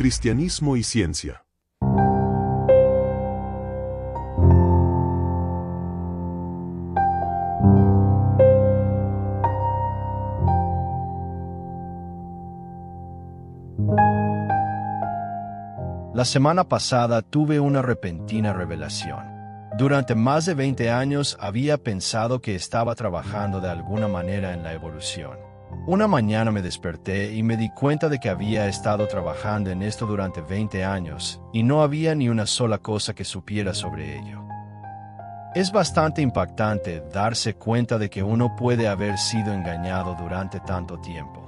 Cristianismo y ciencia. La semana pasada tuve una repentina revelación. Durante más de 20 años había pensado que estaba trabajando de alguna manera en la evolución. Una mañana me desperté y me di cuenta de que había estado trabajando en esto durante 20 años, y no había ni una sola cosa que supiera sobre ello. Es bastante impactante darse cuenta de que uno puede haber sido engañado durante tanto tiempo.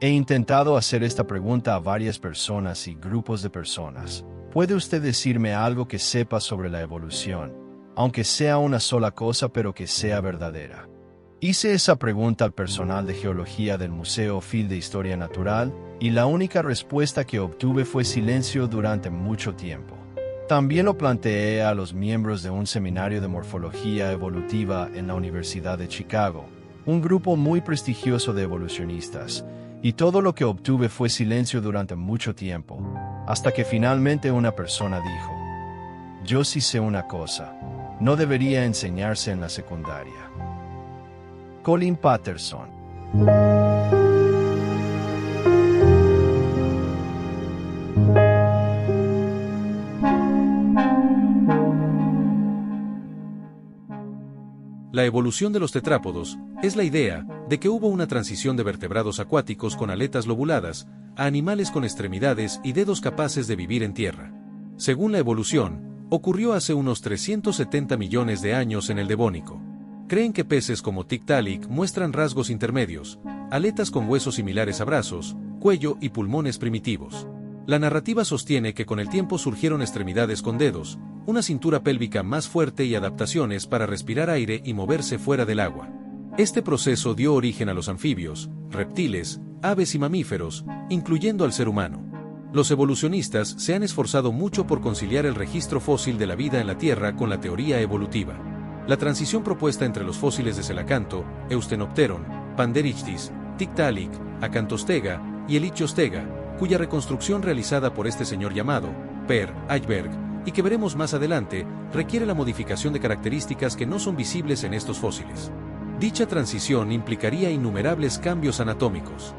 He intentado hacer esta pregunta a varias personas y grupos de personas. ¿Puede usted decirme algo que sepa sobre la evolución, aunque sea una sola cosa pero que sea verdadera? Hice esa pregunta al personal de geología del Museo Phil de Historia Natural, y la única respuesta que obtuve fue silencio durante mucho tiempo. También lo planteé a los miembros de un seminario de morfología evolutiva en la Universidad de Chicago, un grupo muy prestigioso de evolucionistas, y todo lo que obtuve fue silencio durante mucho tiempo, hasta que finalmente una persona dijo: "Yo sí sé una cosa, no debería enseñarse en la secundaria". Colin Patterson. La evolución de los tetrápodos es la idea de que hubo una transición de vertebrados acuáticos con aletas lobuladas a animales con extremidades y dedos capaces de vivir en tierra. Según la evolución, ocurrió hace unos 370 millones de años en el Devónico. Creen que peces como Tiktaalik muestran rasgos intermedios, aletas con huesos similares a brazos, cuello y pulmones primitivos. La narrativa sostiene que con el tiempo surgieron extremidades con dedos, una cintura pélvica más fuerte y adaptaciones para respirar aire y moverse fuera del agua. Este proceso dio origen a los anfibios, reptiles, aves y mamíferos, incluyendo al ser humano. Los evolucionistas se han esforzado mucho por conciliar el registro fósil de la vida en la Tierra con la teoría evolutiva. La transición propuesta entre los fósiles de Coelacanto, Eusthenopteron, Panderichthys, Tiktaalik, Acantostega y Helichiostega, cuya reconstrucción realizada por este señor llamado Per Eichberg, y que veremos más adelante, requiere la modificación de características que no son visibles en estos fósiles. Dicha transición implicaría innumerables cambios anatómicos.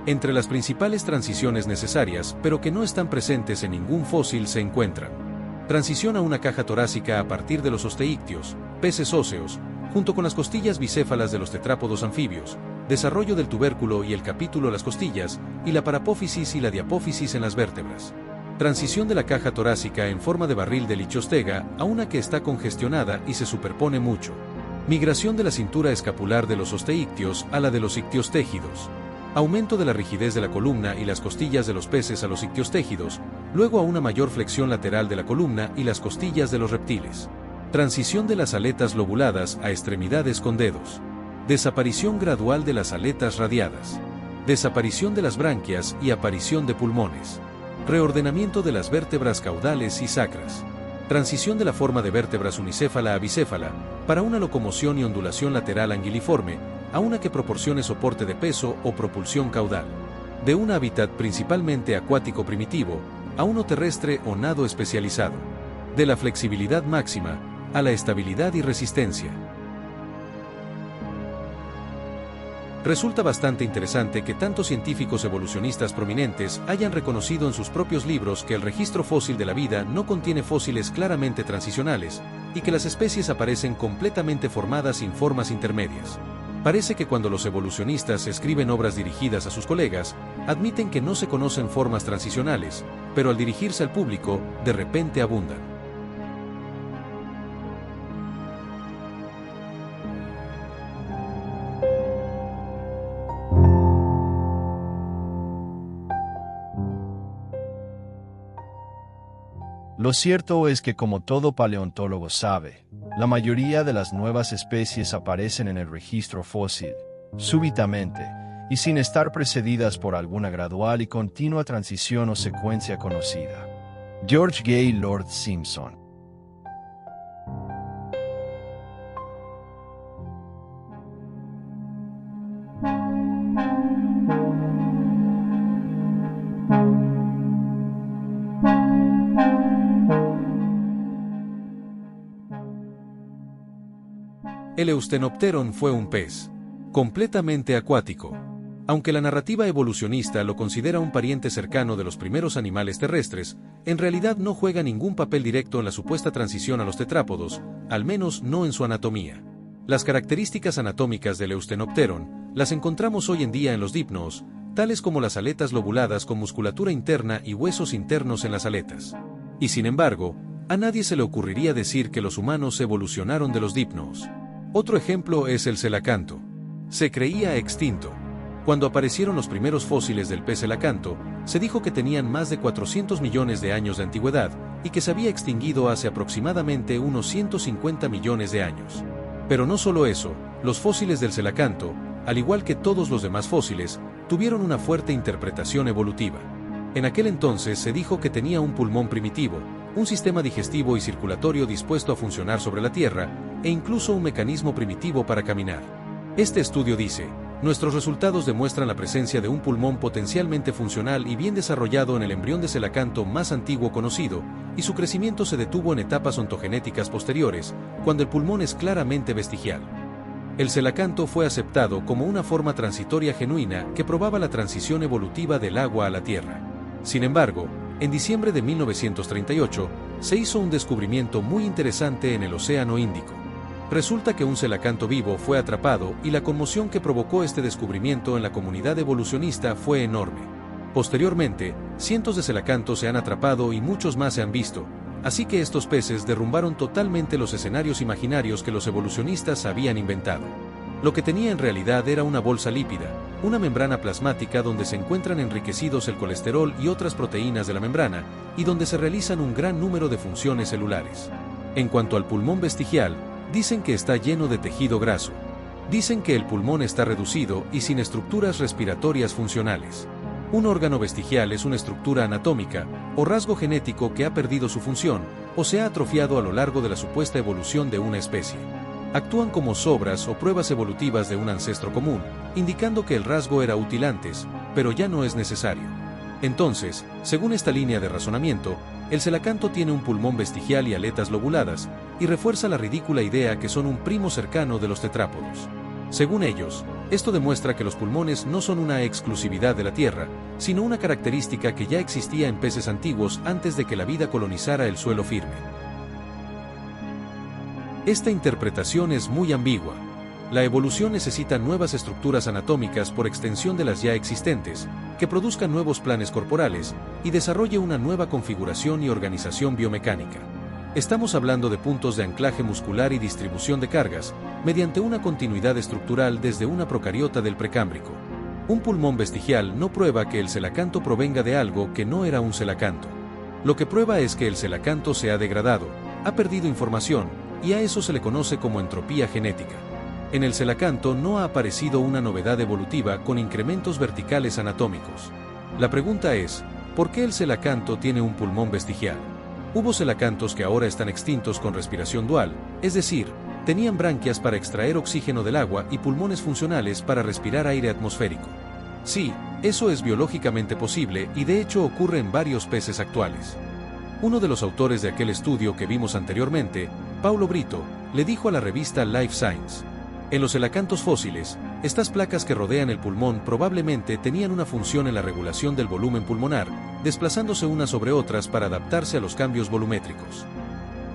Entre las principales transiciones necesarias, pero que no están presentes en ningún fósil, se encuentran: transición a una caja torácica a partir de los osteícteos, peces óseos, junto con las costillas bicéfalas de los tetrápodos anfibios, desarrollo del tubérculo y el capítulo las costillas, y la parapófisis y la diapófisis en las vértebras. Transición de la caja torácica en forma de barril de Helichiostega a una que está congestionada y se superpone mucho. Migración de la cintura escapular de los osteícteos a la de los ictiostégidos. Aumento de la rigidez de la columna y las costillas de los peces a los ictiostégidos, luego a una mayor flexión lateral de la columna y las costillas de los reptiles. Transición de las aletas lobuladas a extremidades con dedos. Desaparición gradual de las aletas radiadas. Desaparición de las branquias y aparición de pulmones. Reordenamiento de las vértebras caudales y sacras. Transición de la forma de vértebras unicéfala a bicéfala, para una locomoción y ondulación lateral anguiliforme, a una que proporcione soporte de peso o propulsión caudal. De un hábitat principalmente acuático primitivo, a uno terrestre o nado especializado. De la flexibilidad máxima, a la estabilidad y resistencia. Resulta bastante interesante que tantos científicos evolucionistas prominentes hayan reconocido en sus propios libros que el registro fósil de la vida no contiene fósiles claramente transicionales, y que las especies aparecen completamente formadas sin formas intermedias. Parece que cuando los evolucionistas escriben obras dirigidas a sus colegas, admiten que no se conocen formas transicionales, pero al dirigirse al público, de repente abundan. Lo cierto es que, como todo paleontólogo sabe, la mayoría de las nuevas especies aparecen en el registro fósil, súbitamente, y sin estar precedidas por alguna gradual y continua transición o secuencia conocida. George Gaylord Simpson. El Eustenopteron fue un pez completamente acuático. Aunque la narrativa evolucionista lo considera un pariente cercano de los primeros animales terrestres, en realidad no juega ningún papel directo en la supuesta transición a los tetrápodos, al menos no en su anatomía. Las características anatómicas del Eustenopteron las encontramos hoy en día en los dipnoos, tales como las aletas lobuladas con musculatura interna y huesos internos en las aletas. Y sin embargo, a nadie se le ocurriría decir que los humanos evolucionaron de los dipnoos. Otro ejemplo es el celacanto. Se creía extinto. Cuando aparecieron los primeros fósiles del pez celacanto, se dijo que tenían más de 400 millones de años de antigüedad y que se había extinguido hace aproximadamente unos 150 millones de años. Pero no solo eso, los fósiles del celacanto, al igual que todos los demás fósiles, tuvieron una fuerte interpretación evolutiva. En aquel entonces se dijo que tenía un pulmón primitivo, un sistema digestivo y circulatorio dispuesto a funcionar sobre la Tierra, e incluso un mecanismo primitivo para caminar. Este estudio dice: nuestros resultados demuestran la presencia de un pulmón potencialmente funcional y bien desarrollado en el embrión de celacanto más antiguo conocido, y su crecimiento se detuvo en etapas ontogenéticas posteriores, cuando el pulmón es claramente vestigial. El celacanto fue aceptado como una forma transitoria genuina que probaba la transición evolutiva del agua a la tierra. Sin embargo, en diciembre de 1938, se hizo un descubrimiento muy interesante en el Océano Índico. Resulta que un celacanto vivo fue atrapado y la conmoción que provocó este descubrimiento en la comunidad evolucionista fue enorme. Posteriormente, cientos de celacantos se han atrapado y muchos más se han visto, así que estos peces derrumbaron totalmente los escenarios imaginarios que los evolucionistas habían inventado. Lo que tenía en realidad era una bolsa lípida, una membrana plasmática donde se encuentran enriquecidos el colesterol y otras proteínas de la membrana, y donde se realizan un gran número de funciones celulares. En cuanto al pulmón vestigial, dicen que está lleno de tejido graso. Dicen que el pulmón está reducido y sin estructuras respiratorias funcionales. Un órgano vestigial es una estructura anatómica o rasgo genético que ha perdido su función o se ha atrofiado a lo largo de la supuesta evolución de una especie. Actúan como sobras o pruebas evolutivas de un ancestro común, indicando que el rasgo era útil antes, pero ya no es necesario. Entonces, según esta línea de razonamiento, el celacanto tiene un pulmón vestigial y aletas lobuladas, y refuerza la ridícula idea que son un primo cercano de los tetrápodos. Según ellos, esto demuestra que los pulmones no son una exclusividad de la Tierra, sino una característica que ya existía en peces antiguos antes de que la vida colonizara el suelo firme. Esta interpretación es muy ambigua. La evolución necesita nuevas estructuras anatómicas por extensión de las ya existentes, que produzcan nuevos planes corporales y desarrolle una nueva configuración y organización biomecánica. Estamos hablando de puntos de anclaje muscular y distribución de cargas, mediante una continuidad estructural desde una procariota del precámbrico. Un pulmón vestigial no prueba que el celacanto provenga de algo que no era un celacanto. Lo que prueba es que el celacanto se ha degradado, ha perdido información, y a eso se le conoce como entropía genética. En el celacanto no ha aparecido una novedad evolutiva con incrementos verticales anatómicos. La pregunta es, ¿por qué el celacanto tiene un pulmón vestigial? Hubo celacantos que ahora están extintos con respiración dual, es decir, tenían branquias para extraer oxígeno del agua y pulmones funcionales para respirar aire atmosférico. Sí, eso es biológicamente posible y de hecho ocurre en varios peces actuales. Uno de los autores de aquel estudio que vimos anteriormente, Paulo Brito, le dijo a la revista Life Science: en los celacantos fósiles, estas placas que rodean el pulmón probablemente tenían una función en la regulación del volumen pulmonar, desplazándose unas sobre otras para adaptarse a los cambios volumétricos.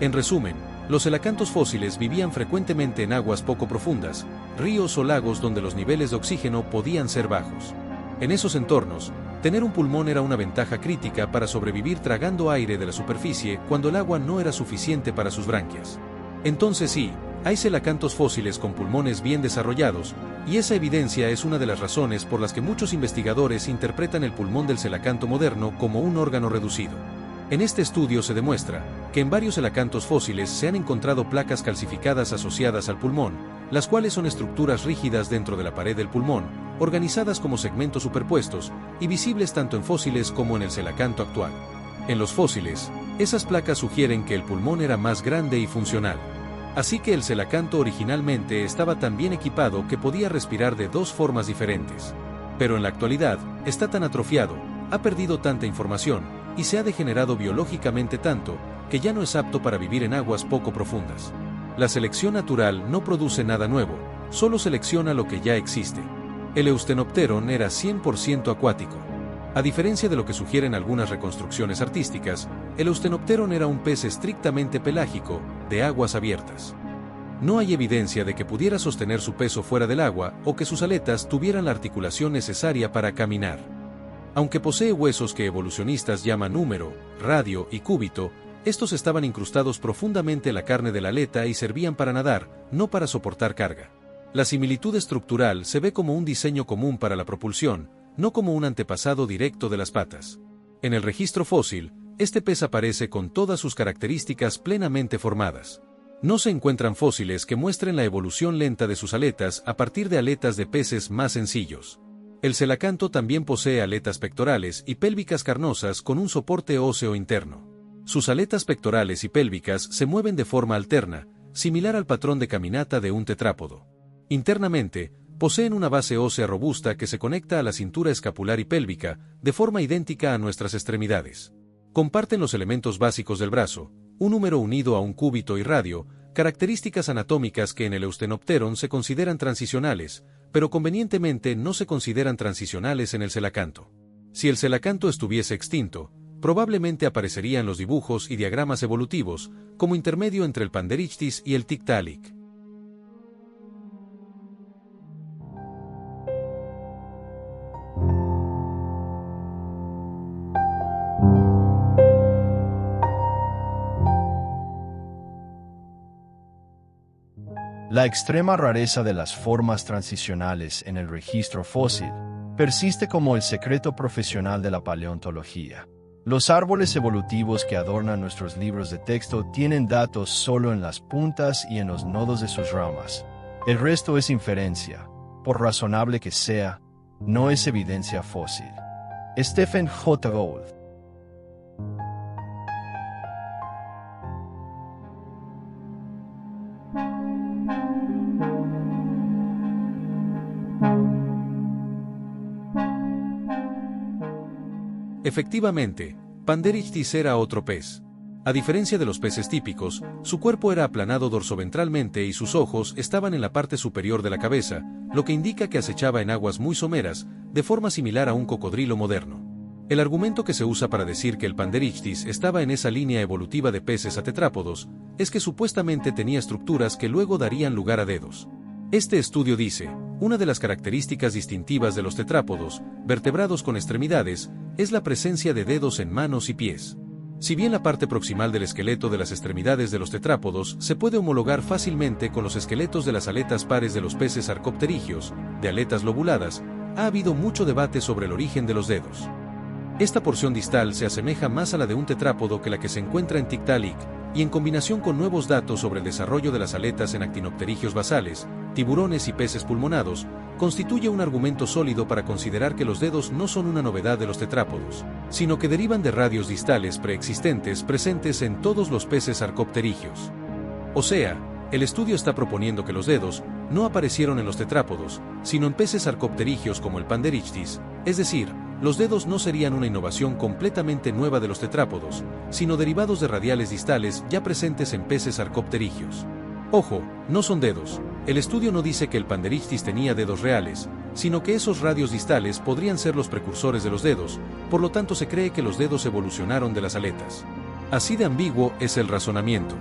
En resumen, los celacantos fósiles vivían frecuentemente en aguas poco profundas, ríos o lagos donde los niveles de oxígeno podían ser bajos. En esos entornos, tener un pulmón era una ventaja crítica para sobrevivir tragando aire de la superficie cuando el agua no era suficiente para sus branquias. Entonces sí, hay celacantos fósiles con pulmones bien desarrollados, y esa evidencia es una de las razones por las que muchos investigadores interpretan el pulmón del celacanto moderno como un órgano reducido. En este estudio se demuestra que en varios celacantos fósiles se han encontrado placas calcificadas asociadas al pulmón, las cuales son estructuras rígidas dentro de la pared del pulmón, organizadas como segmentos superpuestos, y visibles tanto en fósiles como en el celacanto actual. En los fósiles, esas placas sugieren que el pulmón era más grande y funcional. Así que el celacanto originalmente estaba tan bien equipado que podía respirar de dos formas diferentes. Pero en la actualidad, está tan atrofiado, ha perdido tanta información, y se ha degenerado biológicamente tanto, que ya no es apto para vivir en aguas poco profundas. La selección natural no produce nada nuevo, solo selecciona lo que ya existe. El Eustenopteron era 100% acuático. A diferencia de lo que sugieren algunas reconstrucciones artísticas, el Eustenopteron era un pez estrictamente pelágico, de aguas abiertas. No hay evidencia de que pudiera sostener su peso fuera del agua o que sus aletas tuvieran la articulación necesaria para caminar. Aunque posee huesos que evolucionistas llaman húmero, radio y cúbito, estos estaban incrustados profundamente en la carne de la aleta y servían para nadar, no para soportar carga. La similitud estructural se ve como un diseño común para la propulsión, no como un antepasado directo de las patas. En el registro fósil, este pez aparece con todas sus características plenamente formadas. No se encuentran fósiles que muestren la evolución lenta de sus aletas a partir de aletas de peces más sencillos. El celacanto también posee aletas pectorales y pélvicas carnosas con un soporte óseo interno. Sus aletas pectorales y pélvicas se mueven de forma alterna, similar al patrón de caminata de un tetrápodo. Internamente, poseen una base ósea robusta que se conecta a la cintura escapular y pélvica, de forma idéntica a nuestras extremidades. Comparten los elementos básicos del brazo, un húmero unido a un cúbito y radio, características anatómicas que en el Eustenopteron se consideran transicionales, pero convenientemente no se consideran transicionales en el celacanto. Si el celacanto estuviese extinto, probablemente aparecería en los dibujos y diagramas evolutivos, como intermedio entre el Panderichthys y el Tiktaalik. La extrema rareza de las formas transicionales en el registro fósil persiste como el secreto profesional de la paleontología. Los árboles evolutivos que adornan nuestros libros de texto tienen datos solo en las puntas y en los nodos de sus ramas. El resto es inferencia, por razonable que sea, no es evidencia fósil. Stephen J. Gould. Efectivamente, Panderichthys era otro pez. A diferencia de los peces típicos, su cuerpo era aplanado dorsoventralmente y sus ojos estaban en la parte superior de la cabeza, lo que indica que acechaba en aguas muy someras, de forma similar a un cocodrilo moderno. El argumento que se usa para decir que el Panderichthys estaba en esa línea evolutiva de peces a tetrápodos es que supuestamente tenía estructuras que luego darían lugar a dedos. Este estudio dice, una de las características distintivas de los tetrápodos, vertebrados con extremidades, es la presencia de dedos en manos y pies. Si bien la parte proximal del esqueleto de las extremidades de los tetrápodos se puede homologar fácilmente con los esqueletos de las aletas pares de los peces arcopterígeos, de aletas lobuladas, ha habido mucho debate sobre el origen de los dedos. Esta porción distal se asemeja más a la de un tetrápodo que la que se encuentra en Tiktaalik, y en combinación con nuevos datos sobre el desarrollo de las aletas en actinopterigios basales, tiburones y peces pulmonados, constituye un argumento sólido para considerar que los dedos no son una novedad de los tetrápodos, sino que derivan de radios distales preexistentes presentes en todos los peces arcopterígeos. O sea, el estudio está proponiendo que los dedos no aparecieron en los tetrápodos, sino en peces arcopterígeos como el Panderichthys, es decir, los dedos no serían una innovación completamente nueva de los tetrápodos, sino derivados de radiales distales ya presentes en peces arcopterígeos. Ojo, no son dedos. El estudio no dice que el Panderichthys tenía dedos reales, sino que esos radios distales podrían ser los precursores de los dedos, por lo tanto se cree que los dedos evolucionaron de las aletas. Así de ambiguo es el razonamiento.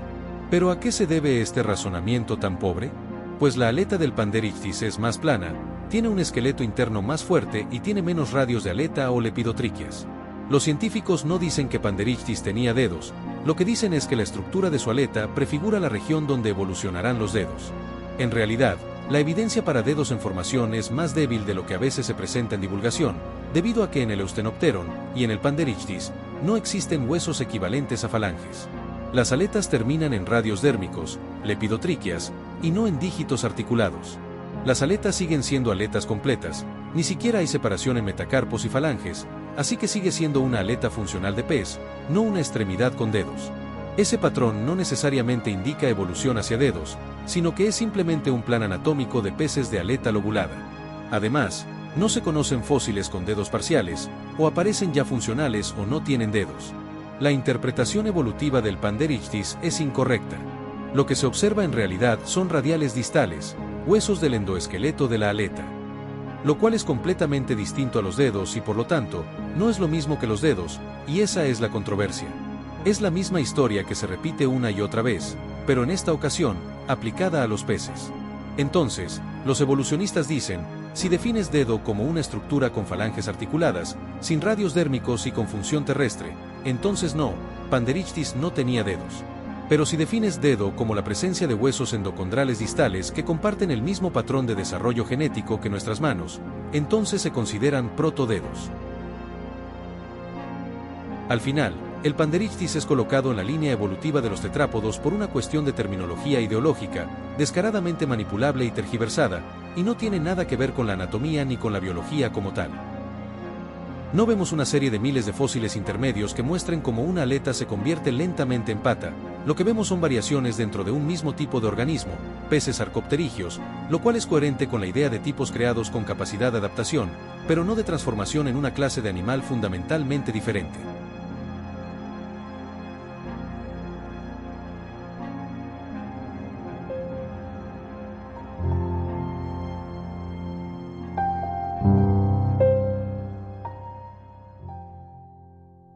¿Pero a qué se debe este razonamiento tan pobre? Pues la aleta del Panderichthys es más plana, tiene un esqueleto interno más fuerte y tiene menos radios de aleta o lepidotriquias. Los científicos no dicen que Panderichthys tenía dedos, lo que dicen es que la estructura de su aleta prefigura la región donde evolucionarán los dedos. En realidad, la evidencia para dedos en formación es más débil de lo que a veces se presenta en divulgación, debido a que en el Eustenopteron y en el Panderichthys no existen huesos equivalentes a falanges. Las aletas terminan en radios dérmicos, lepidotriquias, y no en dígitos articulados. Las aletas siguen siendo aletas completas, ni siquiera hay separación en metacarpos y falanges, así que sigue siendo una aleta funcional de pez, no una extremidad con dedos. Ese patrón no necesariamente indica evolución hacia dedos, sino que es simplemente un plan anatómico de peces de aleta lobulada. Además, no se conocen fósiles con dedos parciales, o aparecen ya funcionales o no tienen dedos. La interpretación evolutiva del Panderichthys es incorrecta. Lo que se observa en realidad son radiales distales, huesos del endoesqueleto de la aleta. Lo cual es completamente distinto a los dedos y por lo tanto, no es lo mismo que los dedos, y esa es la controversia. Es la misma historia que se repite una y otra vez, pero en esta ocasión, aplicada a los peces. Entonces, los evolucionistas dicen, si defines dedo como una estructura con falanges articuladas, sin radios dérmicos y con función terrestre, entonces no, Panderichthys no tenía dedos. Pero si defines dedo como la presencia de huesos endocondrales distales que comparten el mismo patrón de desarrollo genético que nuestras manos, entonces se consideran protodedos. Al final, el Panderichthys es colocado en la línea evolutiva de los tetrápodos por una cuestión de terminología ideológica, descaradamente manipulable y tergiversada, y no tiene nada que ver con la anatomía ni con la biología como tal. No vemos una serie de miles de fósiles intermedios que muestren cómo una aleta se convierte lentamente en pata, lo que vemos son variaciones dentro de un mismo tipo de organismo, peces sarcopterígeos, lo cual es coherente con la idea de tipos creados con capacidad de adaptación, pero no de transformación en una clase de animal fundamentalmente diferente.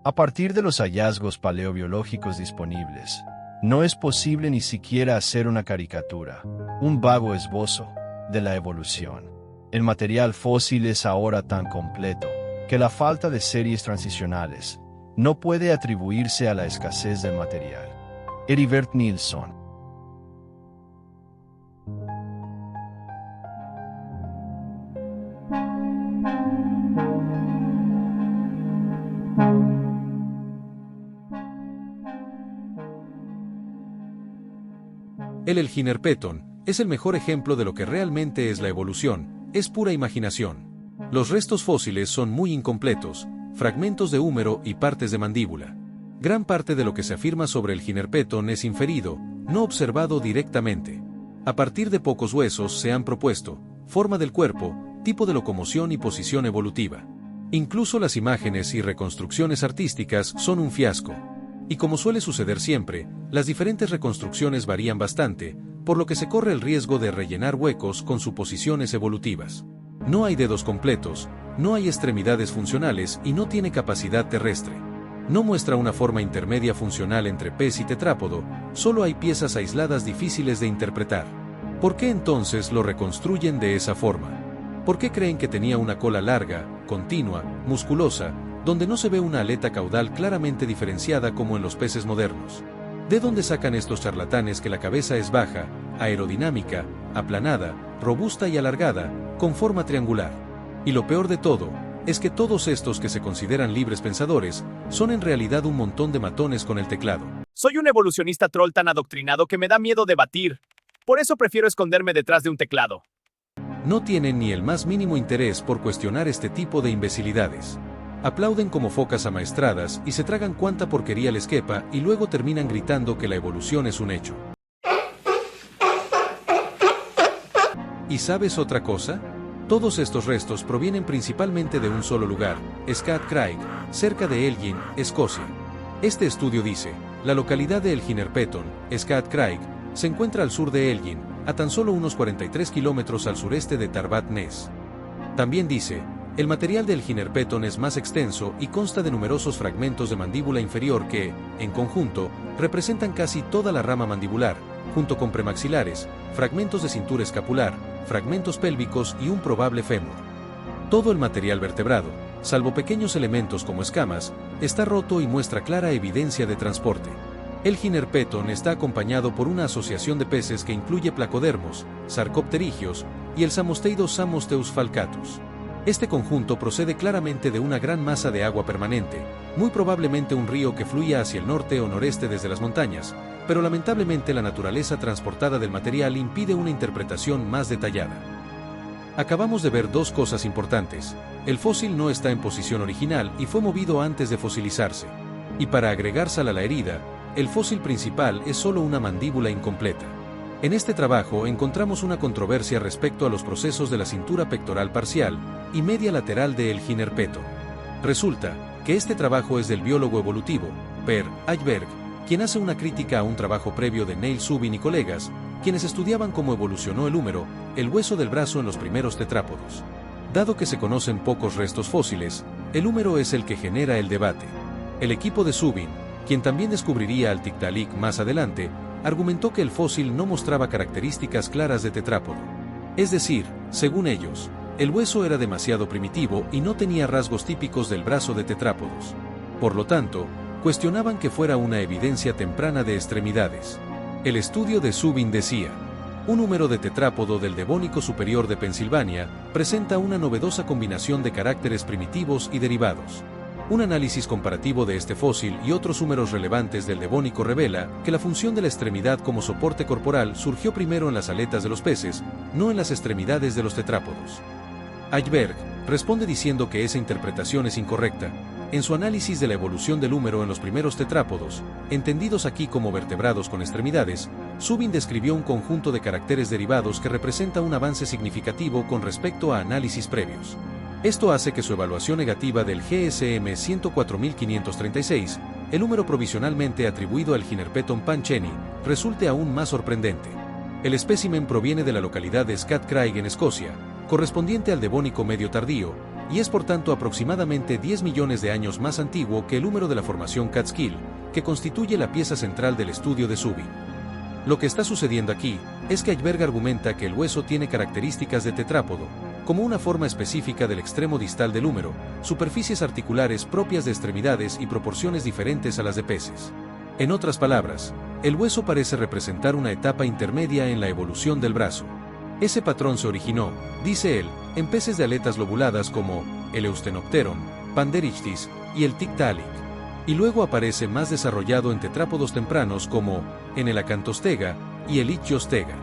A partir de los hallazgos paleobiológicos disponibles, no es posible ni siquiera hacer una caricatura, un vago esbozo, de la evolución. El material fósil es ahora tan completo que la falta de series transicionales no puede atribuirse a la escasez del material. Heribert Nilsson. El Elghinerpeton es el mejor ejemplo de lo que realmente es la evolución, es pura imaginación. Los restos fósiles son muy incompletos, fragmentos de húmero y partes de mandíbula. Gran parte de lo que se afirma sobre el Elghinerpeton es inferido, no observado directamente. A partir de pocos huesos se han propuesto, forma del cuerpo, tipo de locomoción y posición evolutiva. Incluso las imágenes y reconstrucciones artísticas son un fiasco. Y como suele suceder siempre, las diferentes reconstrucciones varían bastante, por lo que se corre el riesgo de rellenar huecos con suposiciones evolutivas. No hay dedos completos, no hay extremidades funcionales y no tiene capacidad terrestre. No muestra una forma intermedia funcional entre pez y tetrápodo, solo hay piezas aisladas difíciles de interpretar. ¿Por qué entonces lo reconstruyen de esa forma? ¿Por qué creen que tenía una cola larga, continua, musculosa, donde no se ve una aleta caudal claramente diferenciada como en los peces modernos? ¿De dónde sacan estos charlatanes que la cabeza es baja, aerodinámica, aplanada, robusta y alargada, con forma triangular? Y lo peor de todo, es que todos estos que se consideran libres pensadores, son en realidad un montón de matones con el teclado. Soy un evolucionista troll tan adoctrinado que me da miedo debatir. Por eso prefiero esconderme detrás de un teclado. No tienen ni el más mínimo interés por cuestionar este tipo de imbecilidades. Aplauden como focas amaestradas y se tragan cuanta porquería les quepa y luego terminan gritando que la evolución es un hecho. ¿Y sabes otra cosa? Todos estos restos provienen principalmente de un solo lugar, Scatcraig, cerca de Elgin, Escocia. Este estudio dice, la localidad de Elghinerpeton, Scatcraig, se encuentra al sur de Elgin, a tan solo unos 43 kilómetros al sureste de Tarbat Ness. También dice, el material del Elghinerpeton es más extenso y consta de numerosos fragmentos de mandíbula inferior que, en conjunto, representan casi toda la rama mandibular, junto con premaxilares, fragmentos de cintura escapular, fragmentos pélvicos y un probable fémur. Todo el material vertebrado, salvo pequeños elementos como escamas, está roto y muestra clara evidencia de transporte. El Elghinerpeton está acompañado por una asociación de peces que incluye placodermos, sarcopterígeos y el Samosteidos Samosteus falcatus. Este conjunto procede claramente de una gran masa de agua permanente, muy probablemente un río que fluía hacia el norte o noreste desde las montañas, pero lamentablemente la naturaleza transportada del material impide una interpretación más detallada. Acabamos de ver dos cosas importantes. El fósil no está en posición original y fue movido antes de fosilizarse. Y para agregar sal a la herida, el fósil principal es solo una mandíbula incompleta. En este trabajo encontramos una controversia respecto a los procesos de la cintura pectoral parcial y media lateral de Elghinerpeton. Resulta que este trabajo es del biólogo evolutivo, Per Eichberg, quien hace una crítica a un trabajo previo de Neil Subin y colegas, quienes estudiaban cómo evolucionó el húmero, el hueso del brazo en los primeros tetrápodos. Dado que se conocen pocos restos fósiles, el húmero es el que genera el debate. El equipo de Subin, quien también descubriría al Tiktaalik más adelante, argumentó que el fósil no mostraba características claras de tetrápodo. Es decir, según ellos, el hueso era demasiado primitivo y no tenía rasgos típicos del brazo de tetrápodos. Por lo tanto, cuestionaban que fuera una evidencia temprana de extremidades. El estudio de Subin decía: un húmero de tetrápodo del Devónico superior de Pensilvania presenta una novedosa combinación de caracteres primitivos y derivados. Un análisis comparativo de este fósil y otros húmeros relevantes del Devónico revela que la función de la extremidad como soporte corporal surgió primero en las aletas de los peces, no en las extremidades de los tetrápodos. Ajberg responde diciendo que esa interpretación es incorrecta. En su análisis de la evolución del húmero en los primeros tetrápodos, entendidos aquí como vertebrados con extremidades, Subin describió un conjunto de caracteres derivados que representa un avance significativo con respecto a análisis previos. Esto hace que su evaluación negativa del GSM 104536, el húmero provisionalmente atribuido al Ginerpeton pancheni, resulte aún más sorprendente. El espécimen proviene de la localidad de Scatcraig en Escocia, correspondiente al Devónico medio tardío, y es por tanto aproximadamente 10 millones de años más antiguo que el húmero de la formación Catskill, que constituye la pieza central del estudio de Subin. Lo que está sucediendo aquí es que Ajberg argumenta que el hueso tiene características de tetrápodo, como una forma específica del extremo distal del húmero, superficies articulares propias de extremidades y proporciones diferentes a las de peces. En otras palabras, el hueso parece representar una etapa intermedia en la evolución del brazo. Ese patrón se originó, dice él, en peces de aletas lobuladas como el Eustenopteron, Panderichthys y el Tiktaalik, y luego aparece más desarrollado en tetrápodos tempranos como en el Acanthostega y el Ichthyostega.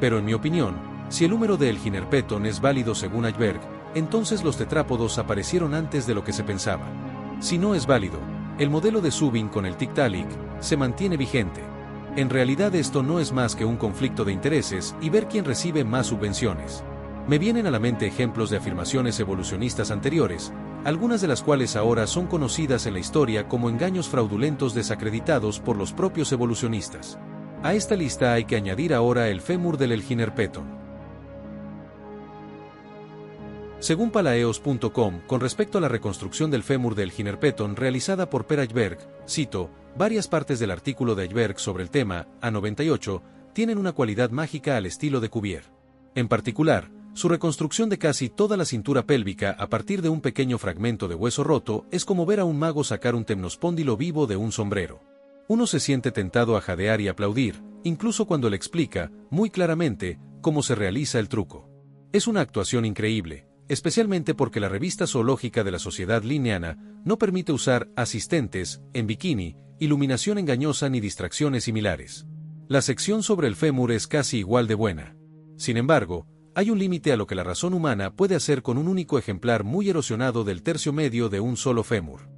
Pero en mi opinión, si el húmero de El Ginerpeton es válido según Ajberg, entonces los tetrápodos aparecieron antes de lo que se pensaba. Si no es válido, el modelo de Subin con el Tiktaalik se mantiene vigente. En realidad esto no es más que un conflicto de intereses y ver quién recibe más subvenciones. Me vienen a la mente ejemplos de afirmaciones evolucionistas anteriores, algunas de las cuales ahora son conocidas en la historia como engaños fraudulentos desacreditados por los propios evolucionistas. A esta lista hay que añadir ahora el fémur del El Ginerpeton. Según Palaeos.com, con respecto a la reconstrucción del fémur del Ginerpeton realizada por Per Ajberg, cito, varias partes del artículo de Ajberg sobre el tema, A98, tienen una cualidad mágica al estilo de Cuvier. En particular, su reconstrucción de casi toda la cintura pélvica a partir de un pequeño fragmento de hueso roto es como ver a un mago sacar un temnospóndilo vivo de un sombrero. Uno se siente tentado a jadear y aplaudir, incluso cuando le explica, muy claramente, cómo se realiza el truco. Es una actuación increíble, especialmente porque la revista zoológica de la Sociedad Linneana no permite usar asistentes, en bikini, iluminación engañosa ni distracciones similares. La sección sobre el fémur es casi igual de buena. Sin embargo, hay un límite a lo que la razón humana puede hacer con un único ejemplar muy erosionado del tercio medio de un solo fémur.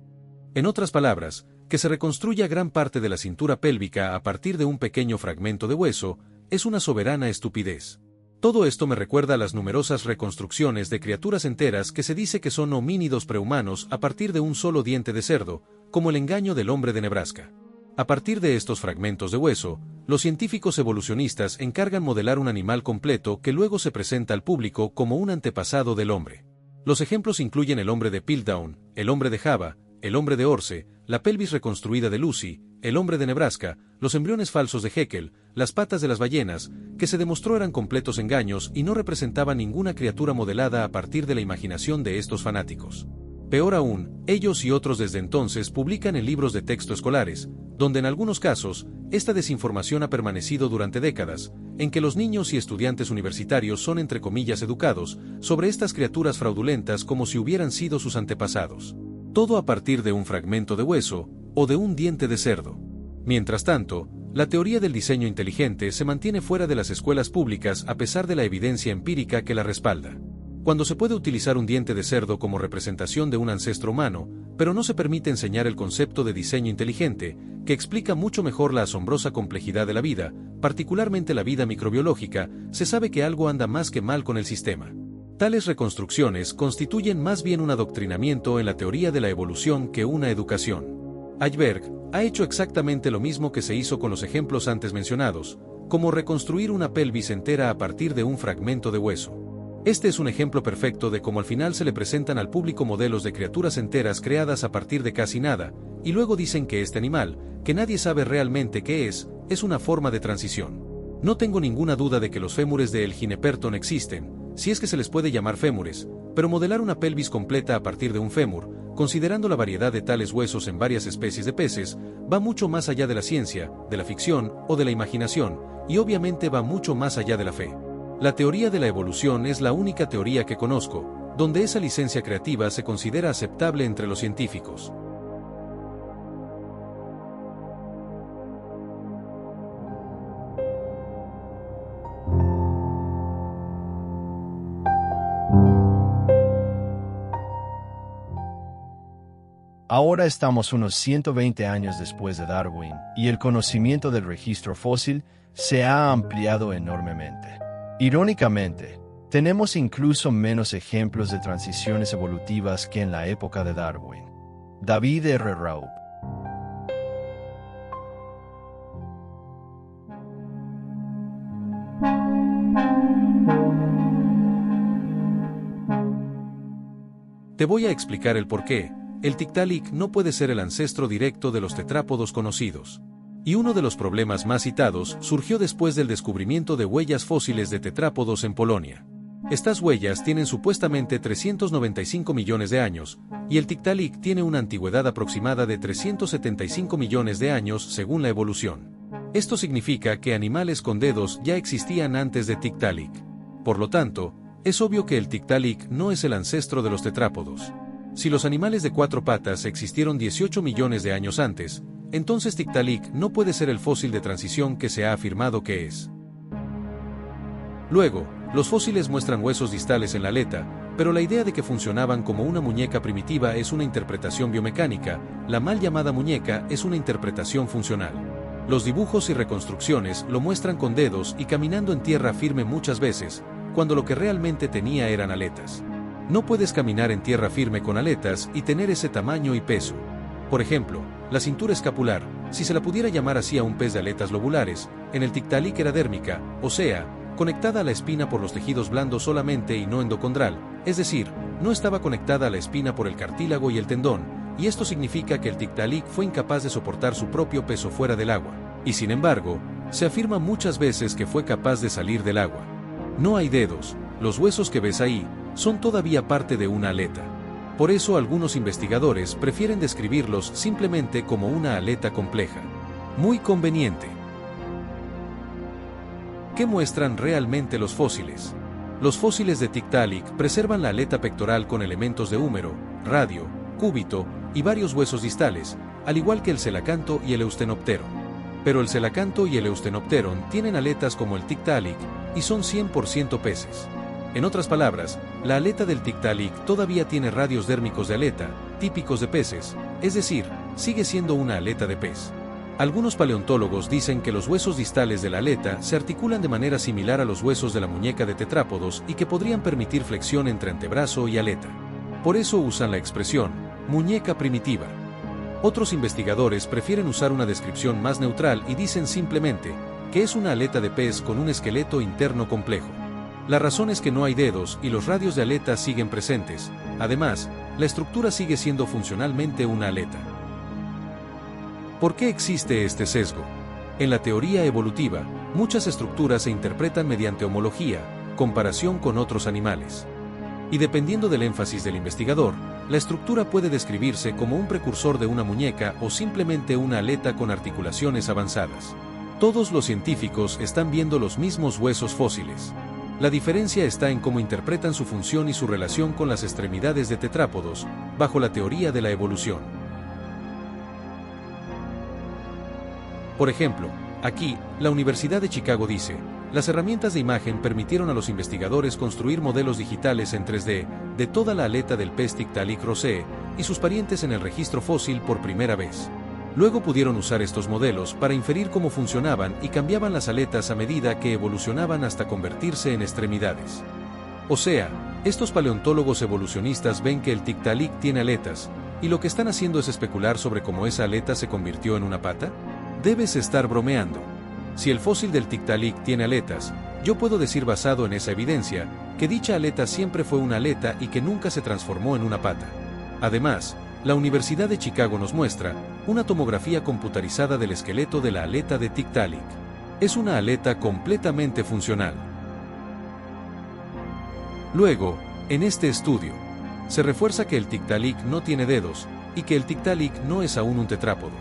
En otras palabras, que se reconstruya gran parte de la cintura pélvica a partir de un pequeño fragmento de hueso, es una soberana estupidez. Todo esto me recuerda a las numerosas reconstrucciones de criaturas enteras que se dice que son homínidos prehumanos a partir de un solo diente de cerdo, como el engaño del hombre de Nebraska. A partir de estos fragmentos de hueso, los científicos evolucionistas encargan modelar un animal completo que luego se presenta al público como un antepasado del hombre. Los ejemplos incluyen el hombre de Piltdown, el hombre de Java, el hombre de Orce, la pelvis reconstruida de Lucy, el hombre de Nebraska, los embriones falsos de Haeckel, las patas de las ballenas, que se demostró eran completos engaños y no representaban ninguna criatura modelada a partir de la imaginación de estos fanáticos. Peor aún, ellos y otros desde entonces publican en libros de texto escolares, donde en algunos casos, esta desinformación ha permanecido durante décadas, en que los niños y estudiantes universitarios son entre comillas educados sobre estas criaturas fraudulentas como si hubieran sido sus antepasados. Todo a partir de un fragmento de hueso, o de un diente de cerdo. Mientras tanto, la teoría del diseño inteligente se mantiene fuera de las escuelas públicas a pesar de la evidencia empírica que la respalda. Cuando se puede utilizar un diente de cerdo como representación de un ancestro humano, pero no se permite enseñar el concepto de diseño inteligente, que explica mucho mejor la asombrosa complejidad de la vida, particularmente la vida microbiológica, se sabe que algo anda más que mal con el sistema. Tales reconstrucciones constituyen más bien un adoctrinamiento en la teoría de la evolución que una educación. Iceberg ha hecho exactamente lo mismo que se hizo con los ejemplos antes mencionados, como reconstruir una pelvis entera a partir de un fragmento de hueso. Este es un ejemplo perfecto de cómo al final se le presentan al público modelos de criaturas enteras creadas a partir de casi nada, y luego dicen que este animal, que nadie sabe realmente qué es una forma de transición. No tengo ninguna duda de que los fémures de El Gineperton existen, si es que se les puede llamar fémures, pero modelar una pelvis completa a partir de un fémur, considerando la variedad de tales huesos en varias especies de peces, va mucho más allá de la ciencia, de la ficción o de la imaginación, y obviamente va mucho más allá de la fe. La teoría de la evolución es la única teoría que conozco, donde esa licencia creativa se considera aceptable entre los científicos. Ahora estamos unos 120 años después de Darwin, y el conocimiento del registro fósil se ha ampliado enormemente. Irónicamente, tenemos incluso menos ejemplos de transiciones evolutivas que en la época de Darwin. David R. Raup. Te voy a explicar el porqué. El Tiktaalik no puede ser el ancestro directo de los tetrápodos conocidos. Y uno de los problemas más citados surgió después del descubrimiento de huellas fósiles de tetrápodos en Polonia. Estas huellas tienen supuestamente 395 millones de años, y el Tiktaalik tiene una antigüedad aproximada de 375 millones de años según la evolución. Esto significa que animales con dedos ya existían antes de Tiktaalik. Por lo tanto, es obvio que el Tiktaalik no es el ancestro de los tetrápodos. Si los animales de 4 patas existieron 18 millones de años antes, entonces Tiktaalik no puede ser el fósil de transición que se ha afirmado que es. Luego, los fósiles muestran huesos distales en la aleta, pero la idea de que funcionaban como una muñeca primitiva es una interpretación biomecánica, la mal llamada muñeca es una interpretación funcional. Los dibujos y reconstrucciones lo muestran con dedos y caminando en tierra firme muchas veces, cuando lo que realmente tenía eran aletas. No puedes caminar en tierra firme con aletas y tener ese tamaño y peso. Por ejemplo, la cintura escapular, si se la pudiera llamar así a un pez de aletas lobulares, en el Tiktaalik era dérmica, o sea, conectada a la espina por los tejidos blandos solamente y no endocondral, es decir, no estaba conectada a la espina por el cartílago y el tendón, y esto significa que el Tiktaalik fue incapaz de soportar su propio peso fuera del agua, y sin embargo, se afirma muchas veces que fue capaz de salir del agua. No hay dedos, los huesos que ves ahí, son todavía parte de una aleta. Por eso algunos investigadores prefieren describirlos simplemente como una aleta compleja. Muy conveniente. ¿Qué muestran realmente los fósiles? Los fósiles de Tiktaalik preservan la aleta pectoral con elementos de húmero, radio, cúbito y varios huesos distales, al igual que el celacanto y el eustenopteron. Pero el celacanto y el eustenopteron tienen aletas como el Tiktaalik y son 100% peces. En otras palabras, la aleta del Tiktaalik todavía tiene radios dérmicos de aleta, típicos de peces, es decir, sigue siendo una aleta de pez. Algunos paleontólogos dicen que los huesos distales de la aleta se articulan de manera similar a los huesos de la muñeca de tetrápodos y que podrían permitir flexión entre antebrazo y aleta. Por eso usan la expresión, muñeca primitiva. Otros investigadores prefieren usar una descripción más neutral y dicen simplemente, que es una aleta de pez con un esqueleto interno complejo. La razón es que no hay dedos y los radios de aleta siguen presentes. Además, la estructura sigue siendo funcionalmente una aleta. ¿Por qué existe este sesgo? En la teoría evolutiva, muchas estructuras se interpretan mediante homología, comparación con otros animales. Y dependiendo del énfasis del investigador, la estructura puede describirse como un precursor de una muñeca o simplemente una aleta con articulaciones avanzadas. Todos los científicos están viendo los mismos huesos fósiles. La diferencia está en cómo interpretan su función y su relación con las extremidades de tetrápodos, bajo la teoría de la evolución. Por ejemplo, aquí, la Universidad de Chicago dice, las herramientas de imagen permitieron a los investigadores construir modelos digitales en 3D de toda la aleta del pez Tiktaalik rosée y sus parientes en el registro fósil por primera vez. Luego pudieron usar estos modelos para inferir cómo funcionaban y cambiaban las aletas a medida que evolucionaban hasta convertirse en extremidades. O sea, estos paleontólogos evolucionistas ven que el Tiktaalik tiene aletas, ¿Y lo que están haciendo es especular sobre cómo esa aleta se convirtió en una pata? Debes estar bromeando. Si el fósil del Tiktaalik tiene aletas, yo puedo decir basado en esa evidencia, que dicha aleta siempre fue una aleta y que nunca se transformó en una pata. Además, la Universidad de Chicago nos muestra una tomografía computarizada del esqueleto de la aleta de Tiktaalik. Es una aleta completamente funcional. Luego, en este estudio, se refuerza que el Tiktaalik no tiene dedos y que el Tiktaalik no es aún un tetrápodo.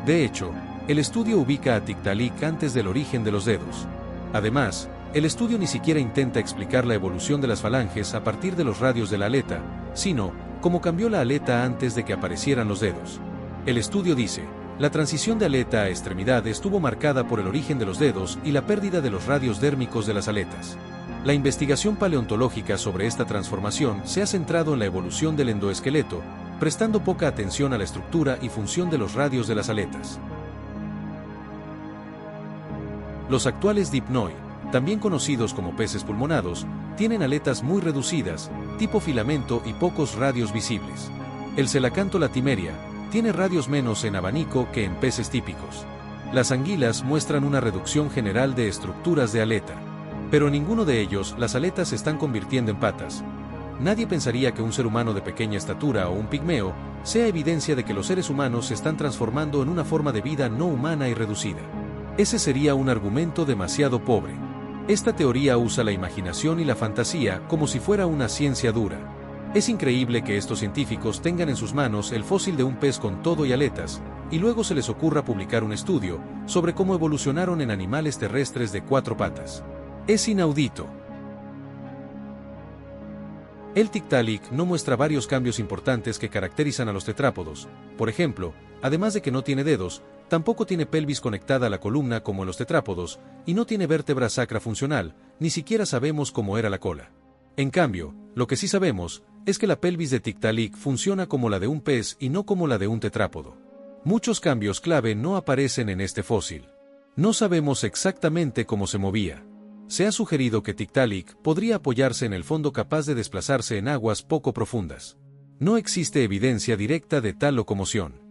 De hecho, el estudio ubica a Tiktaalik antes del origen de los dedos. Además, el estudio ni siquiera intenta explicar la evolución de las falanges a partir de los radios de la aleta, sino cómo cambió la aleta antes de que aparecieran los dedos. El estudio dice, la transición de aleta a extremidad estuvo marcada por el origen de los dedos y la pérdida de los radios dérmicos de las aletas. La investigación paleontológica sobre esta transformación se ha centrado en la evolución del endoesqueleto, prestando poca atención a la estructura y función de los radios de las aletas. Los actuales dipnoi, también conocidos como peces pulmonados, tienen aletas muy reducidas, tipo filamento y pocos radios visibles. El Coelacanth latimeria tiene radios menos en abanico que en peces típicos. Las anguilas muestran una reducción general de estructuras de aleta. Pero en ninguno de ellos las aletas se están convirtiendo en patas. Nadie pensaría que un ser humano de pequeña estatura o un pigmeo sea evidencia de que los seres humanos se están transformando en una forma de vida no humana y reducida. Ese sería un argumento demasiado pobre. Esta teoría usa la imaginación y la fantasía como si fuera una ciencia dura. Es increíble que estos científicos tengan en sus manos el fósil de un pez con todo y aletas, y luego se les ocurra publicar un estudio sobre cómo evolucionaron en animales terrestres de 4 patas. Es inaudito. El Tiktaalik no muestra varios cambios importantes que caracterizan a los tetrápodos. Por ejemplo, además de que no tiene dedos, tampoco tiene pelvis conectada a la columna como en los tetrápodos, y no tiene vértebra sacra funcional, ni siquiera sabemos cómo era la cola. En cambio, lo que sí sabemos es que la pelvis de Tiktaalik funciona como la de un pez y no como la de un tetrápodo. Muchos cambios clave no aparecen en este fósil. No sabemos exactamente cómo se movía. Se ha sugerido que Tiktaalik podría apoyarse en el fondo capaz de desplazarse en aguas poco profundas. No existe evidencia directa de tal locomoción.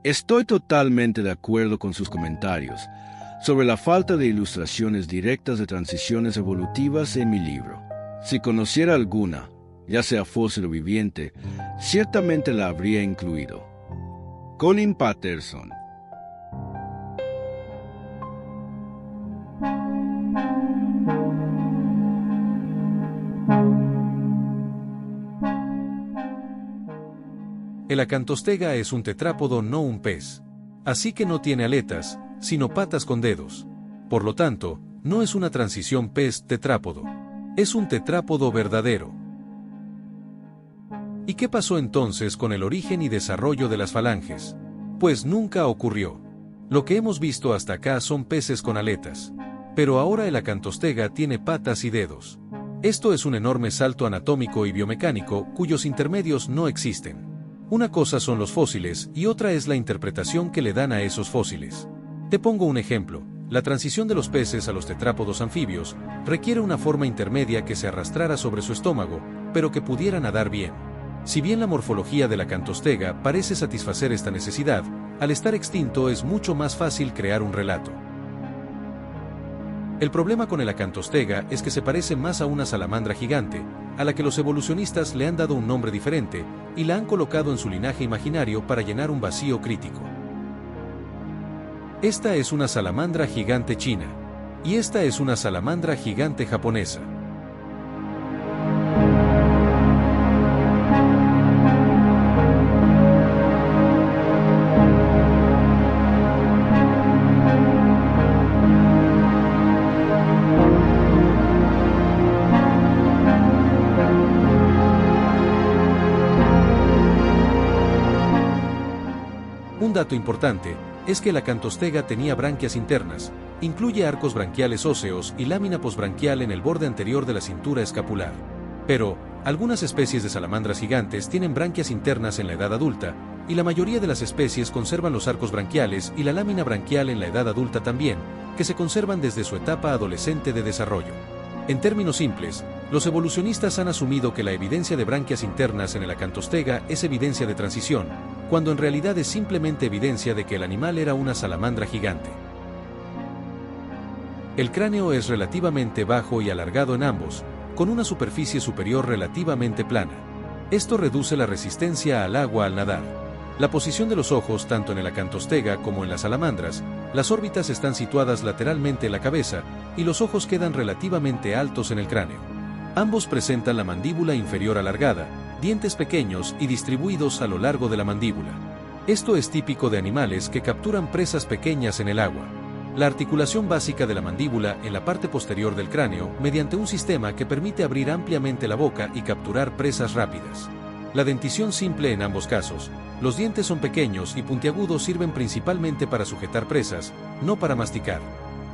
Estoy totalmente de acuerdo con sus comentarios sobre la falta de ilustraciones directas de transiciones evolutivas en mi libro. Si conociera alguna, ya sea fósil o viviente, ciertamente la habría incluido. Colin Patterson. El acantostega es un tetrápodo, no un pez. Así que no tiene aletas, sino patas con dedos. Por lo tanto, no es una transición pez-tetrápodo. Es un tetrápodo verdadero. ¿Y qué pasó entonces con el origen y desarrollo de las falanges? Pues nunca ocurrió. Lo que hemos visto hasta acá son peces con aletas. Pero ahora el acantostega tiene patas y dedos. Esto es un enorme salto anatómico y biomecánico cuyos intermedios no existen. Una cosa son los fósiles y otra es la interpretación que le dan a esos fósiles. Te pongo un ejemplo. La transición de los peces a los tetrápodos anfibios requiere una forma intermedia que se arrastrara sobre su estómago, pero que pudiera nadar bien. Si bien la morfología de la acantostega parece satisfacer esta necesidad, al estar extinto es mucho más fácil crear un relato. El problema con el acantostega es que se parece más a una salamandra gigante, a la que los evolucionistas le han dado un nombre diferente, y la han colocado en su linaje imaginario para llenar un vacío crítico. Esta es una salamandra gigante china, y esta es una salamandra gigante japonesa. Un dato importante es que la acantostega tenía branquias internas, incluye arcos branquiales óseos y lámina posbranquial en el borde anterior de la cintura escapular. Pero, Algunas especies de salamandras gigantes tienen branquias internas en la edad adulta, y la mayoría de las especies conservan los arcos branquiales y la lámina branquial en la edad adulta también, que se conservan desde su etapa adolescente de desarrollo. En términos simples, los evolucionistas han asumido que la evidencia de branquias internas en el acantostega es evidencia de transición, cuando en realidad es simplemente evidencia de que el animal era una salamandra gigante. El cráneo es relativamente bajo y alargado en ambos, con una superficie superior relativamente plana. Esto reduce la resistencia al agua al nadar. La posición de los ojos, tanto en el acantostega como en las salamandras, las órbitas están situadas lateralmente en la cabeza, y los ojos quedan relativamente altos en el cráneo. Ambos presentan la mandíbula inferior alargada, dientes pequeños y distribuidos a lo largo de la mandíbula. Esto es típico de animales que capturan presas pequeñas en el agua. La articulación básica de la mandíbula en la parte posterior del cráneo mediante un sistema que permite abrir ampliamente la boca y capturar presas rápidas. La dentición simple en ambos casos. Los dientes son pequeños y puntiagudos, sirven principalmente para sujetar presas, no para masticar.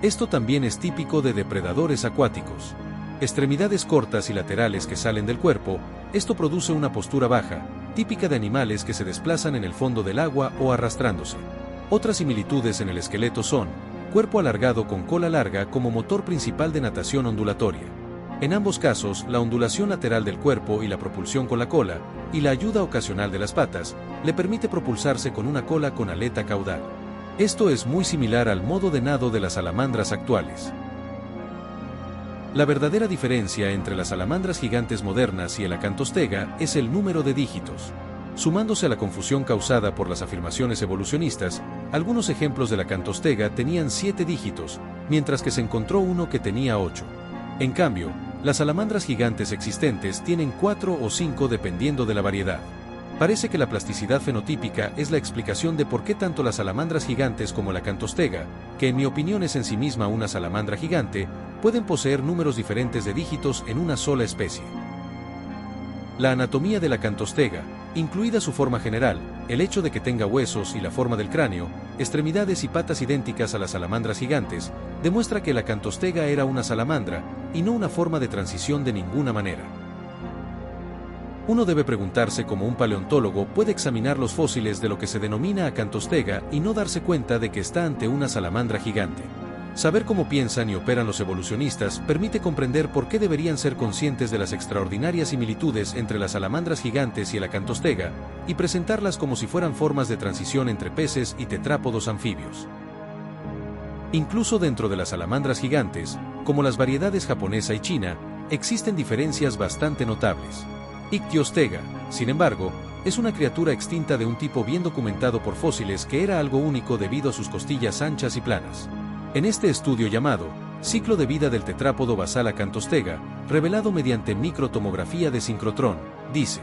Esto también es típico de depredadores acuáticos. Extremidades cortas y laterales que salen del cuerpo, esto produce una postura baja, típica de animales que se desplazan en el fondo del agua o arrastrándose. Otras similitudes en el esqueleto son cuerpo alargado con cola larga como motor principal de natación ondulatoria. En ambos casos, la ondulación lateral del cuerpo y la propulsión con la cola, y la ayuda ocasional de las patas, le permite propulsarse con una cola con aleta caudal. Esto es muy similar al modo de nado de las salamandras actuales. La verdadera diferencia entre las salamandras gigantes modernas y el acantostega es el número de dígitos. Sumándose a la confusión causada por las afirmaciones evolucionistas, algunos ejemplos de la acantostega tenían 7 dígitos, mientras que se encontró uno que tenía 8. En cambio, las salamandras gigantes existentes tienen 4 o 5 dependiendo de la variedad. Parece que la plasticidad fenotípica es la explicación de por qué tanto las salamandras gigantes como la acantostega, que en mi opinión es en sí misma una salamandra gigante, pueden poseer números diferentes de dígitos en una sola especie. La anatomía de la acantostega, incluida su forma general, el hecho de que tenga huesos y la forma del cráneo, extremidades y patas idénticas a las salamandras gigantes, demuestra que la acantostega era una salamandra, y no una forma de transición de ninguna manera. Uno debe preguntarse cómo un paleontólogo puede examinar los fósiles de lo que se denomina acantostega y no darse cuenta de que está ante una salamandra gigante. Saber cómo piensan y operan los evolucionistas permite comprender por qué deberían ser conscientes de las extraordinarias similitudes entre las salamandras gigantes y el acantostega, y presentarlas como si fueran formas de transición entre peces y tetrápodos anfibios. Incluso dentro de las salamandras gigantes, como las variedades japonesa y china, existen diferencias bastante notables. Ictiostega, sin embargo, es una criatura extinta de un tipo bien documentado por fósiles que era algo único debido a sus costillas anchas y planas. En este estudio llamado Ciclo de vida del tetrápodo basal acantostega, revelado mediante microtomografía de sincrotrón, dice: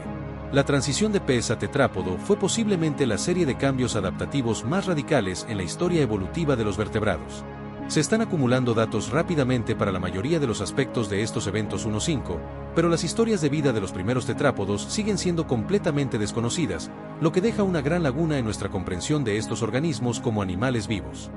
la transición de pez a tetrápodo fue posiblemente la serie de cambios adaptativos más radicales en la historia evolutiva de los vertebrados. Se están acumulando datos rápidamente para la mayoría de los aspectos de estos eventos 1-5, pero las historias de vida de los primeros tetrápodos siguen siendo completamente desconocidas, lo que deja una gran laguna en nuestra comprensión de estos organismos como animales vivos.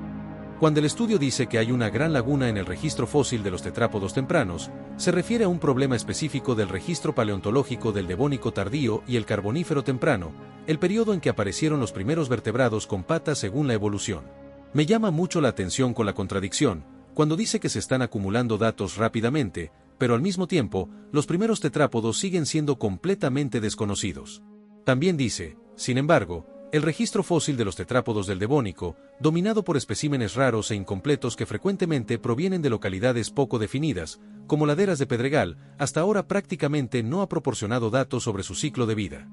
Cuando el estudio dice que hay una gran laguna en el registro fósil de los tetrápodos tempranos, se refiere a un problema específico del registro paleontológico del Devónico tardío y el Carbonífero temprano, el periodo en que aparecieron los primeros vertebrados con patas según la evolución. Me llama mucho la atención con la contradicción, cuando dice que se están acumulando datos rápidamente, pero al mismo tiempo, los primeros tetrápodos siguen siendo completamente desconocidos. También dice, sin embargo, el registro fósil de los tetrápodos del Devónico, dominado por especímenes raros e incompletos que frecuentemente provienen de localidades poco definidas, como laderas de pedregal, hasta ahora prácticamente no ha proporcionado datos sobre su ciclo de vida.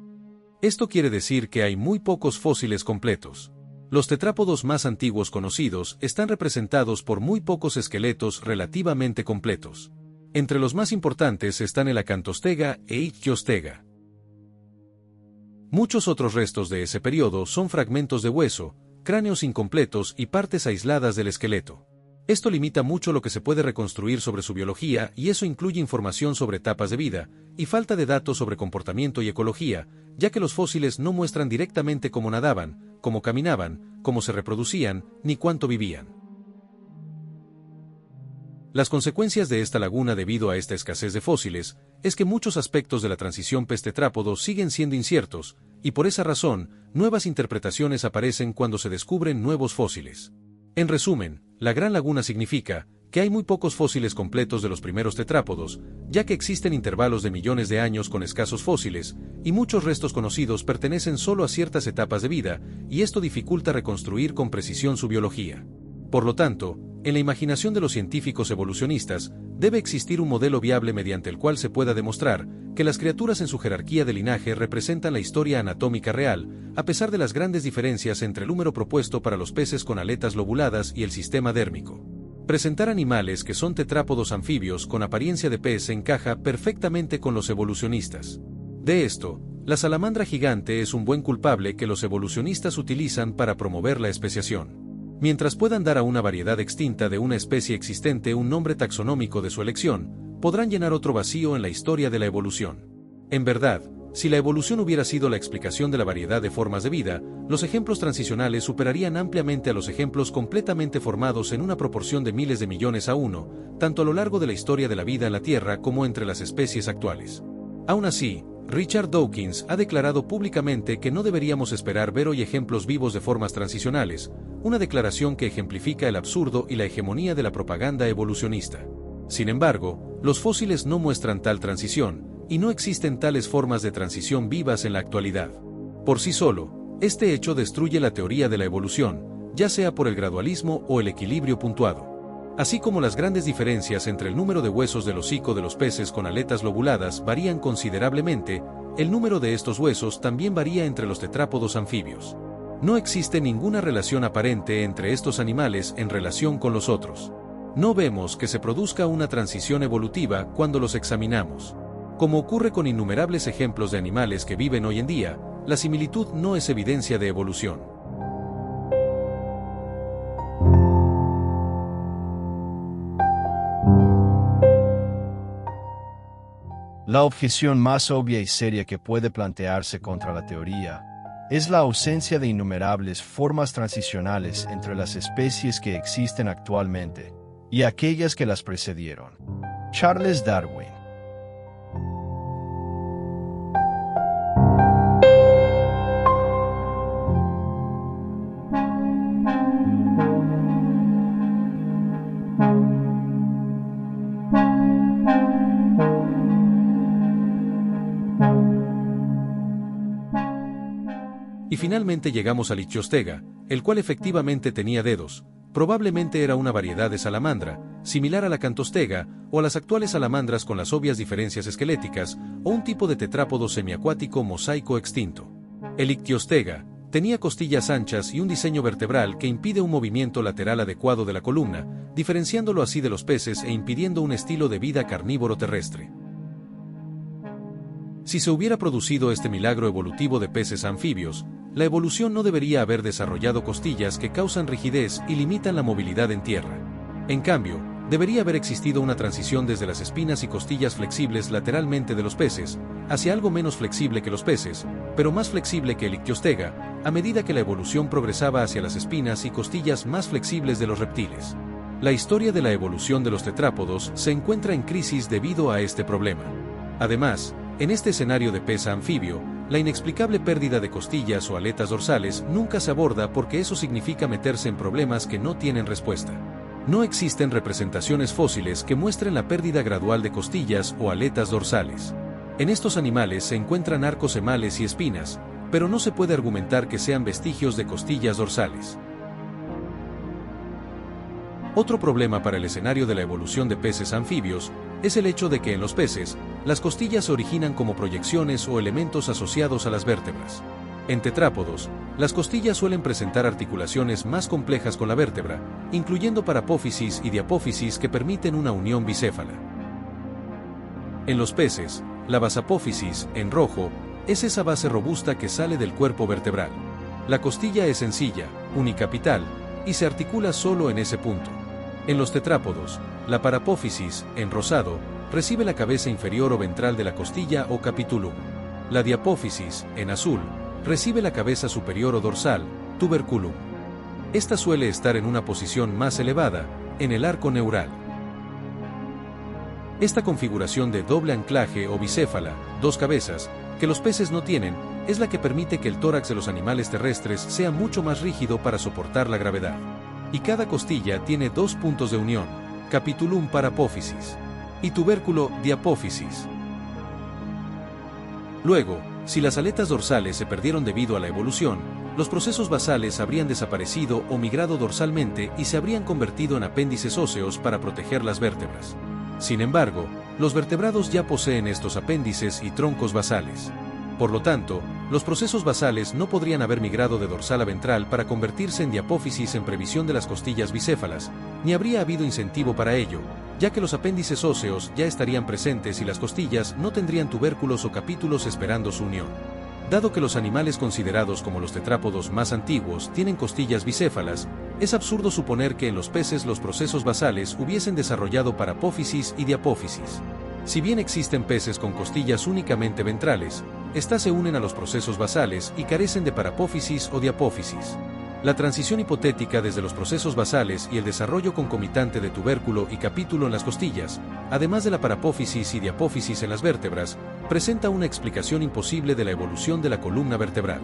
Esto quiere decir que hay muy pocos fósiles completos. Los tetrápodos más antiguos conocidos están representados por muy pocos esqueletos relativamente completos. Entre los más importantes están el acantostega e ictiostega. Muchos otros restos de ese periodo son fragmentos de hueso, cráneos incompletos y partes aisladas del esqueleto. Esto limita mucho lo que se puede reconstruir sobre su biología, y eso incluye información sobre etapas de vida, y falta de datos sobre comportamiento y ecología, ya que los fósiles no muestran directamente cómo nadaban, cómo caminaban, cómo se reproducían, ni cuánto vivían. Las consecuencias de esta laguna debido a esta escasez de fósiles es que muchos aspectos de la transición pez-tetrápodo siguen siendo inciertos, y por esa razón, nuevas interpretaciones aparecen cuando se descubren nuevos fósiles. En resumen, la Gran Laguna significa que hay muy pocos fósiles completos de los primeros tetrápodos, ya que existen intervalos de millones de años con escasos fósiles, y muchos restos conocidos pertenecen solo a ciertas etapas de vida, y esto dificulta reconstruir con precisión su biología. Por lo tanto, en la imaginación de los científicos evolucionistas, debe existir un modelo viable mediante el cual se pueda demostrar que las criaturas en su jerarquía de linaje representan la historia anatómica real, a pesar de las grandes diferencias entre el número propuesto para los peces con aletas lobuladas y el sistema dérmico. Presentar animales que son tetrápodos anfibios con apariencia de pez encaja perfectamente con los evolucionistas. De esto, la salamandra gigante es un buen culpable que los evolucionistas utilizan para promover la especiación. Mientras puedan dar a una variedad extinta de una especie existente un nombre taxonómico de su elección, podrán llenar otro vacío en la historia de la evolución. En verdad, si la evolución hubiera sido la explicación de la variedad de formas de vida, los ejemplos transicionales superarían ampliamente a los ejemplos completamente formados en una proporción de miles de millones a uno, tanto a lo largo de la historia de la vida en la Tierra como entre las especies actuales. Aún así, Richard Dawkins ha declarado públicamente que no deberíamos esperar ver hoy ejemplos vivos de formas transicionales, una declaración que ejemplifica el absurdo y la hegemonía de la propaganda evolucionista. Sin embargo, los fósiles no muestran tal transición, y no existen tales formas de transición vivas en la actualidad. Por sí solo, este hecho destruye la teoría de la evolución, ya sea por el gradualismo o el equilibrio puntuado. Así como las grandes diferencias entre el número de huesos del hocico de los peces con aletas lobuladas varían considerablemente, el número de estos huesos también varía entre los tetrápodos anfibios. No existe ninguna relación aparente entre estos animales en relación con los otros. No vemos que se produzca una transición evolutiva cuando los examinamos. Como ocurre con innumerables ejemplos de animales que viven hoy en día, la similitud no es evidencia de evolución. La objeción más obvia y seria que puede plantearse contra la teoría es la ausencia de innumerables formas transicionales entre las especies que existen actualmente y aquellas que las precedieron. Charles Darwin. Y finalmente llegamos al Ichthyostega, el cual efectivamente tenía dedos. Probablemente era una variedad de salamandra, similar a la Cantostega o a las actuales salamandras con las obvias diferencias esqueléticas, o un tipo de tetrápodo semiacuático mosaico extinto. El Ichthyostega tenía costillas anchas y un diseño vertebral que impide un movimiento lateral adecuado de la columna, diferenciándolo así de los peces e impidiendo un estilo de vida carnívoro terrestre. Si se hubiera producido este milagro evolutivo de peces anfibios, la evolución no debería haber desarrollado costillas que causan rigidez y limitan la movilidad en tierra. En cambio, debería haber existido una transición desde las espinas y costillas flexibles lateralmente de los peces, hacia algo menos flexible que los peces, pero más flexible que el Ichthyostega, a medida que la evolución progresaba hacia las espinas y costillas más flexibles de los reptiles. La historia de la evolución de los tetrápodos se encuentra en crisis debido a este problema. Además, en este escenario de pez anfibio, la inexplicable pérdida de costillas o aletas dorsales nunca se aborda porque eso significa meterse en problemas que no tienen respuesta. No existen representaciones fósiles que muestren la pérdida gradual de costillas o aletas dorsales. En estos animales se encuentran arcos emales y espinas, pero no se puede argumentar que sean vestigios de costillas dorsales. Otro problema para el escenario de la evolución de peces anfibios es el hecho de que en los peces, las costillas se originan como proyecciones o elementos asociados a las vértebras. En tetrápodos, las costillas suelen presentar articulaciones más complejas con la vértebra, incluyendo parapófisis y diapófisis que permiten una unión bicéfala. En los peces, la basapófisis, en rojo, es esa base robusta que sale del cuerpo vertebral. La costilla es sencilla, unicapital, y se articula solo en ese punto. En los tetrápodos, la parapófisis, en rosado, recibe la cabeza inferior o ventral de la costilla o capitulum. La diapófisis, en azul, recibe la cabeza superior o dorsal, tuberculum. Esta suele estar en una posición más elevada, en el arco neural. Esta configuración de doble anclaje o bicéfala, dos cabezas, que los peces no tienen, es la que permite que el tórax de los animales terrestres sea mucho más rígido para soportar la gravedad. Y cada costilla tiene dos puntos de unión, capitulum para apófisis y tubérculo diapófisis. Luego, si las aletas dorsales se perdieron debido a la evolución, los procesos basales habrían desaparecido o migrado dorsalmente y se habrían convertido en apéndices óseos para proteger las vértebras. Sin embargo, los vertebrados ya poseen estos apéndices y troncos basales. Por lo tanto, los procesos basales no podrían haber migrado de dorsal a ventral para convertirse en diapófisis en previsión de las costillas bicéfalas, ni habría habido incentivo para ello, ya que los apéndices óseos ya estarían presentes y las costillas no tendrían tubérculos o capítulos esperando su unión. Dado que los animales considerados como los tetrápodos más antiguos tienen costillas bicéfalas, es absurdo suponer que en los peces los procesos basales hubiesen desarrollado para apófisis y diapófisis. Si bien existen peces con costillas únicamente ventrales, estas se unen a los procesos basales y carecen de parapófisis o diapófisis. La transición hipotética desde los procesos basales y el desarrollo concomitante de tubérculo y capítulo en las costillas, además de la parapófisis y diapófisis en las vértebras, presenta una explicación imposible de la evolución de la columna vertebral,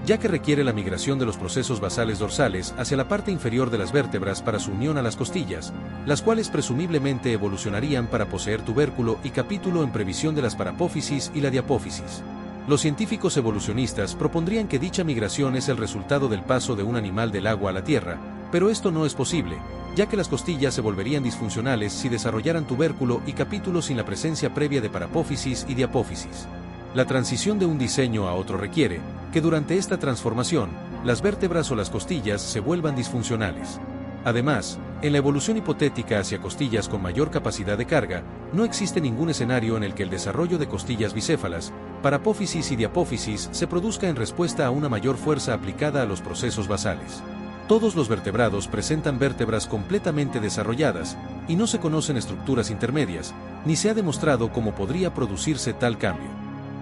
ya que requiere la migración de los procesos basales dorsales hacia la parte inferior de las vértebras para su unión a las costillas, las cuales presumiblemente evolucionarían para poseer tubérculo y capítulo en previsión de las parapófisis y la diapófisis. Los científicos evolucionistas propondrían que dicha migración es el resultado del paso de un animal del agua a la tierra, pero esto no es posible, ya que las costillas se volverían disfuncionales si desarrollaran tubérculo y capítulo sin la presencia previa de parapófisis y diapófisis. La transición de un diseño a otro requiere que durante esta transformación, las vértebras o las costillas se vuelvan disfuncionales. Además, en la evolución hipotética hacia costillas con mayor capacidad de carga, no existe ningún escenario en el que el desarrollo de costillas bicéfalas, parapófisis y diapófisis se produzca en respuesta a una mayor fuerza aplicada a los procesos basales. Todos los vertebrados presentan vértebras completamente desarrolladas, y no se conocen estructuras intermedias, ni se ha demostrado cómo podría producirse tal cambio.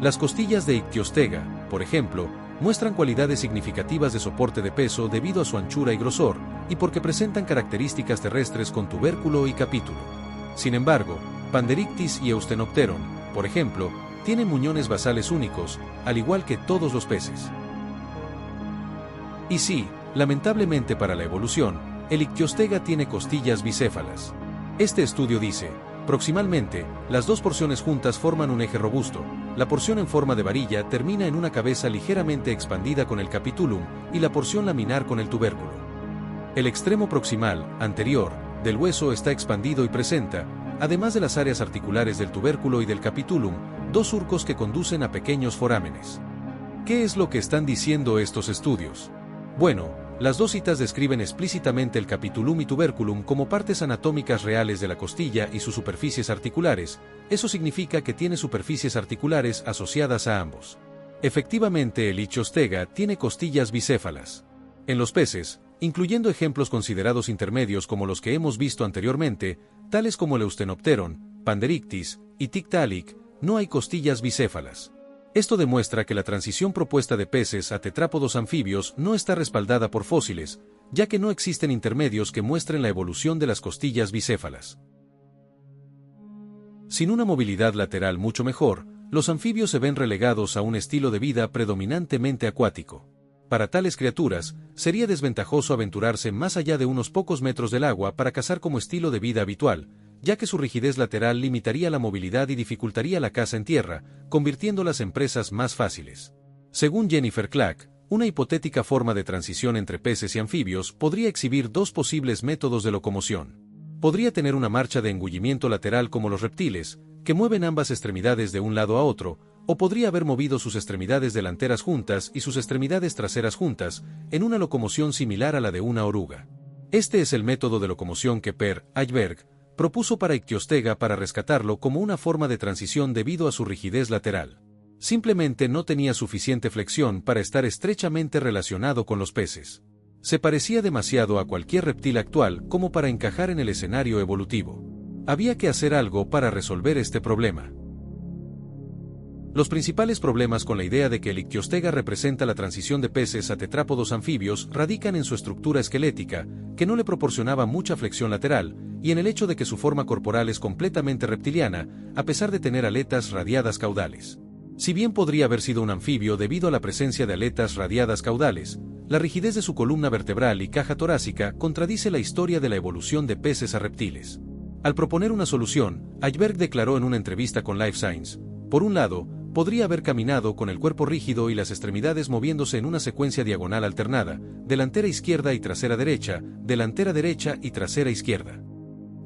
Las costillas de Ictiostega, por ejemplo, muestran cualidades significativas de soporte de peso debido a su anchura y grosor, y porque presentan características terrestres con tubérculo y capítulo. Sin embargo, Panderictis y Eustenopteron, por ejemplo, tienen muñones basales únicos, al igual que todos los peces. Y sí, lamentablemente para la evolución, el Ictiostega tiene costillas bicéfalas. Este estudio dice: proximalmente, las dos porciones juntas forman un eje robusto. La porción en forma de varilla termina en una cabeza ligeramente expandida con el capitulum y la porción laminar con el tubérculo. El extremo proximal, anterior, del hueso está expandido y presenta, además de las áreas articulares del tubérculo y del capitulum, dos surcos que conducen a pequeños forámenes. ¿Qué es lo que están diciendo estos estudios? Bueno, las dos citas describen explícitamente el capitulum y tubérculum como partes anatómicas reales de la costilla y sus superficies articulares. Eso significa que tiene superficies articulares asociadas a ambos. Efectivamente, el Ictiostega tiene costillas bicéfalas. En los peces, incluyendo ejemplos considerados intermedios como los que hemos visto anteriormente, tales como el Eustenopteron, Panderictis y Tiktaalik, no hay costillas bicéfalas. Esto demuestra que la transición propuesta de peces a tetrápodos anfibios no está respaldada por fósiles, ya que no existen intermedios que muestren la evolución de las costillas bicéfalas. Sin una movilidad lateral mucho mejor, los anfibios se ven relegados a un estilo de vida predominantemente acuático. Para tales criaturas, sería desventajoso aventurarse más allá de unos pocos metros del agua para cazar como estilo de vida habitual, ya que su rigidez lateral limitaría la movilidad y dificultaría la caza en tierra, convirtiéndolas en presas más fáciles. Según Jennifer Clack, una hipotética forma de transición entre peces y anfibios podría exhibir dos posibles métodos de locomoción. Podría tener una marcha de engullimiento lateral como los reptiles, que mueven ambas extremidades de un lado a otro, o podría haber movido sus extremidades delanteras juntas y sus extremidades traseras juntas, en una locomoción similar a la de una oruga. Este es el método de locomoción que Per Eichberg propuso para Ictiostega para rescatarlo como una forma de transición debido a su rigidez lateral. Simplemente no tenía suficiente flexión para estar estrechamente relacionado con los peces. Se parecía demasiado a cualquier reptil actual como para encajar en el escenario evolutivo. Había que hacer algo para resolver este problema. Los principales problemas con la idea de que el Ictiostega representa la transición de peces a tetrápodos anfibios radican en su estructura esquelética, que no le proporcionaba mucha flexión lateral, y en el hecho de que su forma corporal es completamente reptiliana, a pesar de tener aletas radiadas caudales. Si bien podría haber sido un anfibio debido a la presencia de aletas radiadas caudales, la rigidez de su columna vertebral y caja torácica contradice la historia de la evolución de peces a reptiles. Al proponer una solución, Ajberg declaró en una entrevista con Life Science: por un lado, podría haber caminado con el cuerpo rígido y las extremidades moviéndose en una secuencia diagonal alternada, delantera izquierda y trasera derecha y trasera izquierda.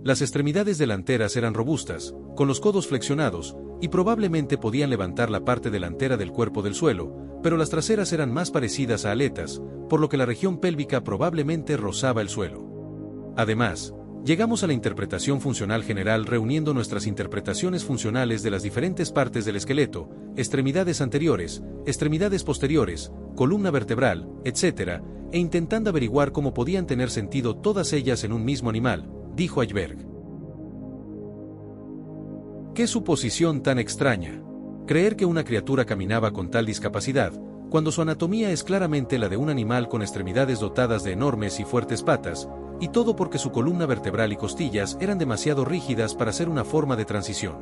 Las extremidades delanteras eran robustas, con los codos flexionados, y probablemente podían levantar la parte delantera del cuerpo del suelo, pero las traseras eran más parecidas a aletas, por lo que la región pélvica probablemente rozaba el suelo. Además, llegamos a la interpretación funcional general reuniendo nuestras interpretaciones funcionales de las diferentes partes del esqueleto, extremidades anteriores, extremidades posteriores, columna vertebral, etc., e intentando averiguar cómo podían tener sentido todas ellas en un mismo animal, dijo Ajberg. ¡Qué suposición tan extraña! Creer que una criatura caminaba con tal discapacidad, cuando su anatomía es claramente la de un animal con extremidades dotadas de enormes y fuertes patas, y todo porque su columna vertebral y costillas eran demasiado rígidas para ser una forma de transición.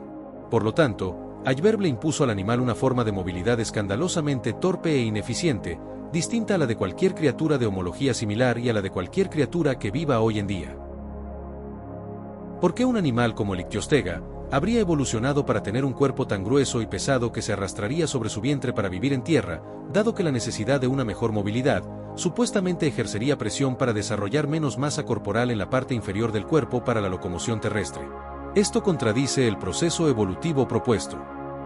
Por lo tanto, Ajberg le impuso al animal una forma de movilidad escandalosamente torpe e ineficiente, distinta a la de cualquier criatura de homología similar y a la de cualquier criatura que viva hoy en día. ¿Por qué un animal como el Ichthyostega habría evolucionado para tener un cuerpo tan grueso y pesado que se arrastraría sobre su vientre para vivir en tierra, dado que la necesidad de una mejor movilidad supuestamente ejercería presión para desarrollar menos masa corporal en la parte inferior del cuerpo para la locomoción terrestre? Esto contradice el proceso evolutivo propuesto.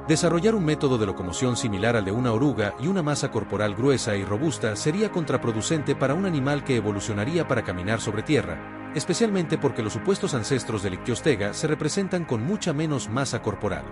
Desarrollar un método de locomoción similar al de una oruga y una masa corporal gruesa y robusta sería contraproducente para un animal que evolucionaría para caminar sobre tierra, especialmente porque los supuestos ancestros del Ichthyostega se representan con mucha menos masa corporal.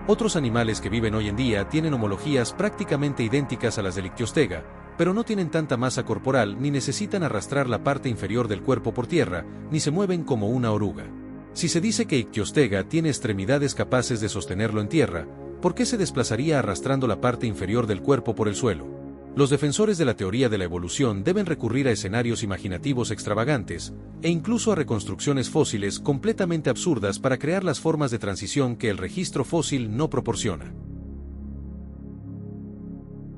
Otros animales que viven hoy en día tienen homologías prácticamente idénticas a las del Ichthyostega, pero no tienen tanta masa corporal ni necesitan arrastrar la parte inferior del cuerpo por tierra, ni se mueven como una oruga. Si se dice que Ichthyostega tiene extremidades capaces de sostenerlo en tierra, ¿por qué se desplazaría arrastrando la parte inferior del cuerpo por el suelo? Los defensores de la teoría de la evolución deben recurrir a escenarios imaginativos extravagantes, e incluso a reconstrucciones fósiles completamente absurdas para crear las formas de transición que el registro fósil no proporciona.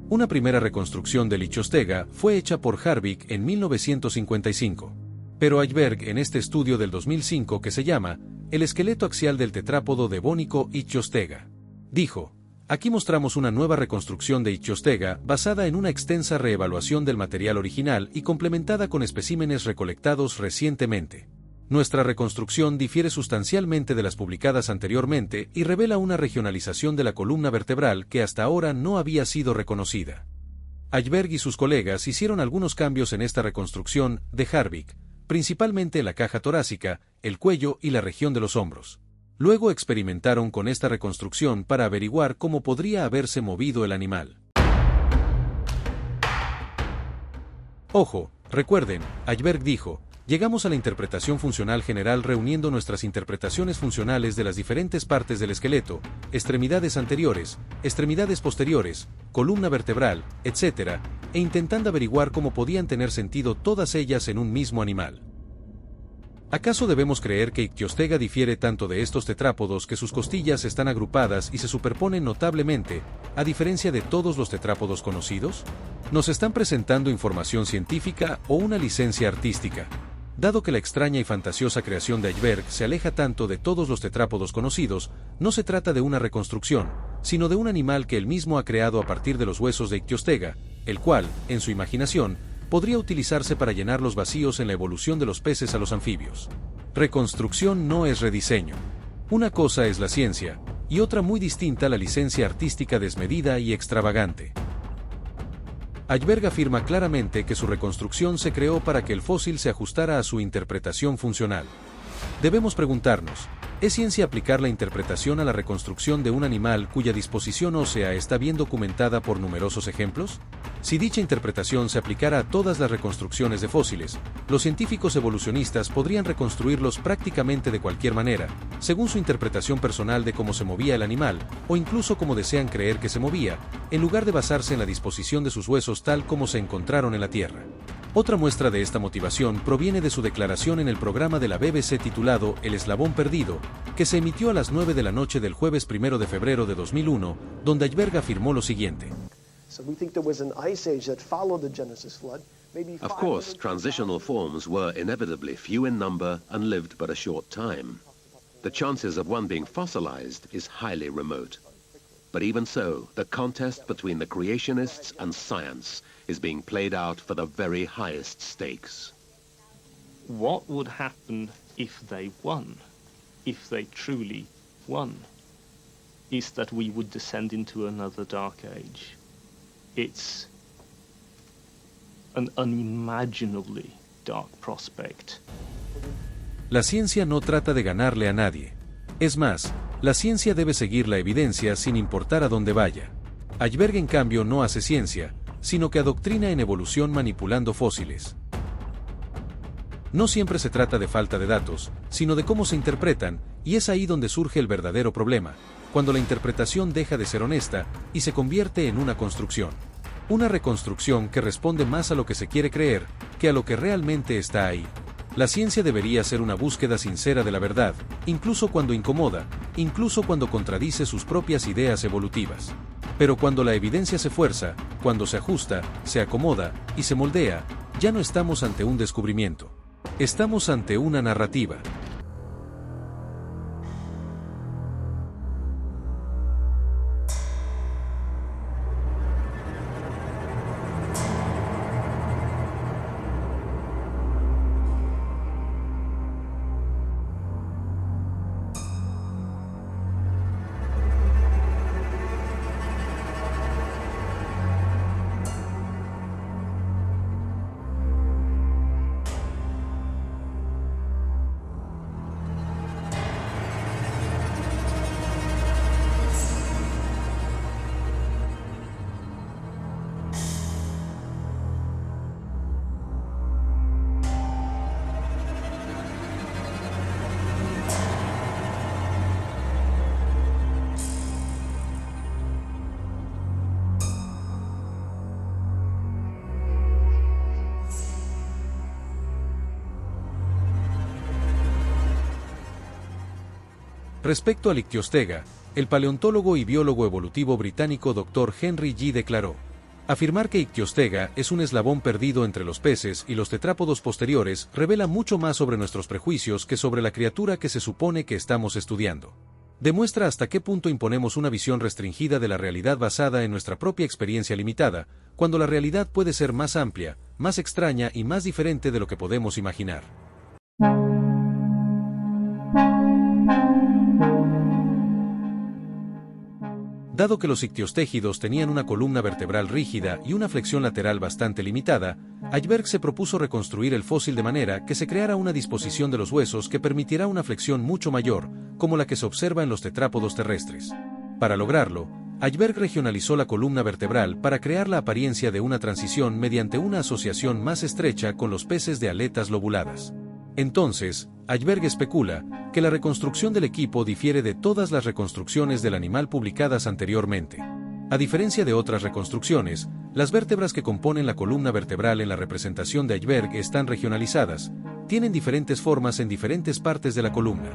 Una primera reconstrucción del Ichthyostega fue hecha por Harvick en 1955. Pero Ajberg, en este estudio del 2005 que se llama El esqueleto axial del tetrápodo devónico Ichthyostega, dijo: aquí mostramos una nueva reconstrucción de Ichthyostega basada en una extensa reevaluación del material original y complementada con especímenes recolectados recientemente. Nuestra reconstrucción difiere sustancialmente de las publicadas anteriormente y revela una regionalización de la columna vertebral que hasta ahora no había sido reconocida. Ajberg y sus colegas hicieron algunos cambios en esta reconstrucción de Harvick, principalmente en la caja torácica, el cuello y la región de los hombros. Luego experimentaron con esta reconstrucción para averiguar cómo podría haberse movido el animal. Ojo, recuerden, Ajberg dijo: llegamos a la interpretación funcional general reuniendo nuestras interpretaciones funcionales de las diferentes partes del esqueleto, extremidades anteriores, extremidades posteriores, columna vertebral, etc., e intentando averiguar cómo podían tener sentido todas ellas en un mismo animal. ¿Acaso debemos creer que Ichthyostega difiere tanto de estos tetrápodos que sus costillas están agrupadas y se superponen notablemente, a diferencia de todos los tetrápodos conocidos? ¿Nos están presentando información científica o una licencia artística? Dado que la extraña y fantasiosa creación de Ajberg se aleja tanto de todos los tetrápodos conocidos, no se trata de una reconstrucción, sino de un animal que él mismo ha creado a partir de los huesos de Ichthyostega, el cual, en su imaginación, podría utilizarse para llenar los vacíos en la evolución de los peces a los anfibios. Reconstrucción no es rediseño. Una cosa es la ciencia, y otra muy distinta la licencia artística desmedida y extravagante. Ajberg afirma claramente que su reconstrucción se creó para que el fósil se ajustara a su interpretación funcional. Debemos preguntarnos, ¿es ciencia aplicar la interpretación a la reconstrucción de un animal cuya disposición ósea está bien documentada por numerosos ejemplos? Si dicha interpretación se aplicara a todas las reconstrucciones de fósiles, los científicos evolucionistas podrían reconstruirlos prácticamente de cualquier manera, según su interpretación personal de cómo se movía el animal, o incluso como desean creer que se movía, en lugar de basarse en la disposición de sus huesos tal como se encontraron en la Tierra. Otra muestra de esta motivación proviene de su declaración en el programa de la BBC titulado El Eslabón Perdido, que se emitió a las 9 de la noche del jueves 1 de febrero de 2001, donde Ajberg afirmó lo siguiente. Of course, transitional forms were inevitably few in number and lived but a short time. The chances of one being fossilized is highly remote. But even so, the contest between the creationists and science is being played out for the very highest stakes. What would happen if they won? If they truly won? Is that we would descend into another dark age. It's an unimaginably dark prospect. La ciencia no trata de ganarle a nadie. Es más, la ciencia debe seguir la evidencia sin importar a dónde vaya. Ajberg, en cambio, no hace ciencia, sino que adoctrina en evolución manipulando fósiles. No siempre se trata de falta de datos, sino de cómo se interpretan, y es ahí donde surge el verdadero problema, cuando la interpretación deja de ser honesta y se convierte en una construcción. Una reconstrucción que responde más a lo que se quiere creer que a lo que realmente está ahí. La ciencia debería ser una búsqueda sincera de la verdad, incluso cuando incomoda, incluso cuando contradice sus propias ideas evolutivas. Pero cuando la evidencia se fuerza, cuando se ajusta, se acomoda y se moldea, ya no estamos ante un descubrimiento. Estamos ante una narrativa. Respecto al Ictiostega, el paleontólogo y biólogo evolutivo británico Dr. Henry G. declaró: afirmar que Ictiostega es un eslabón perdido entre los peces y los tetrápodos posteriores revela mucho más sobre nuestros prejuicios que sobre la criatura que se supone que estamos estudiando. Demuestra hasta qué punto imponemos una visión restringida de la realidad basada en nuestra propia experiencia limitada, cuando la realidad puede ser más amplia, más extraña y más diferente de lo que podemos imaginar. Dado que los ictiostégidos tenían una columna vertebral rígida y una flexión lateral bastante limitada, Ajberg se propuso reconstruir el fósil de manera que se creara una disposición de los huesos que permitirá una flexión mucho mayor, como la que se observa en los tetrápodos terrestres. Para lograrlo, Ajberg regionalizó la columna vertebral para crear la apariencia de una transición mediante una asociación más estrecha con los peces de aletas lobuladas. Entonces, Ajberg especula que la reconstrucción del equipo difiere de todas las reconstrucciones del animal publicadas anteriormente. A diferencia de otras reconstrucciones, las vértebras que componen la columna vertebral en la representación de Ajberg están regionalizadas, tienen diferentes formas en diferentes partes de la columna.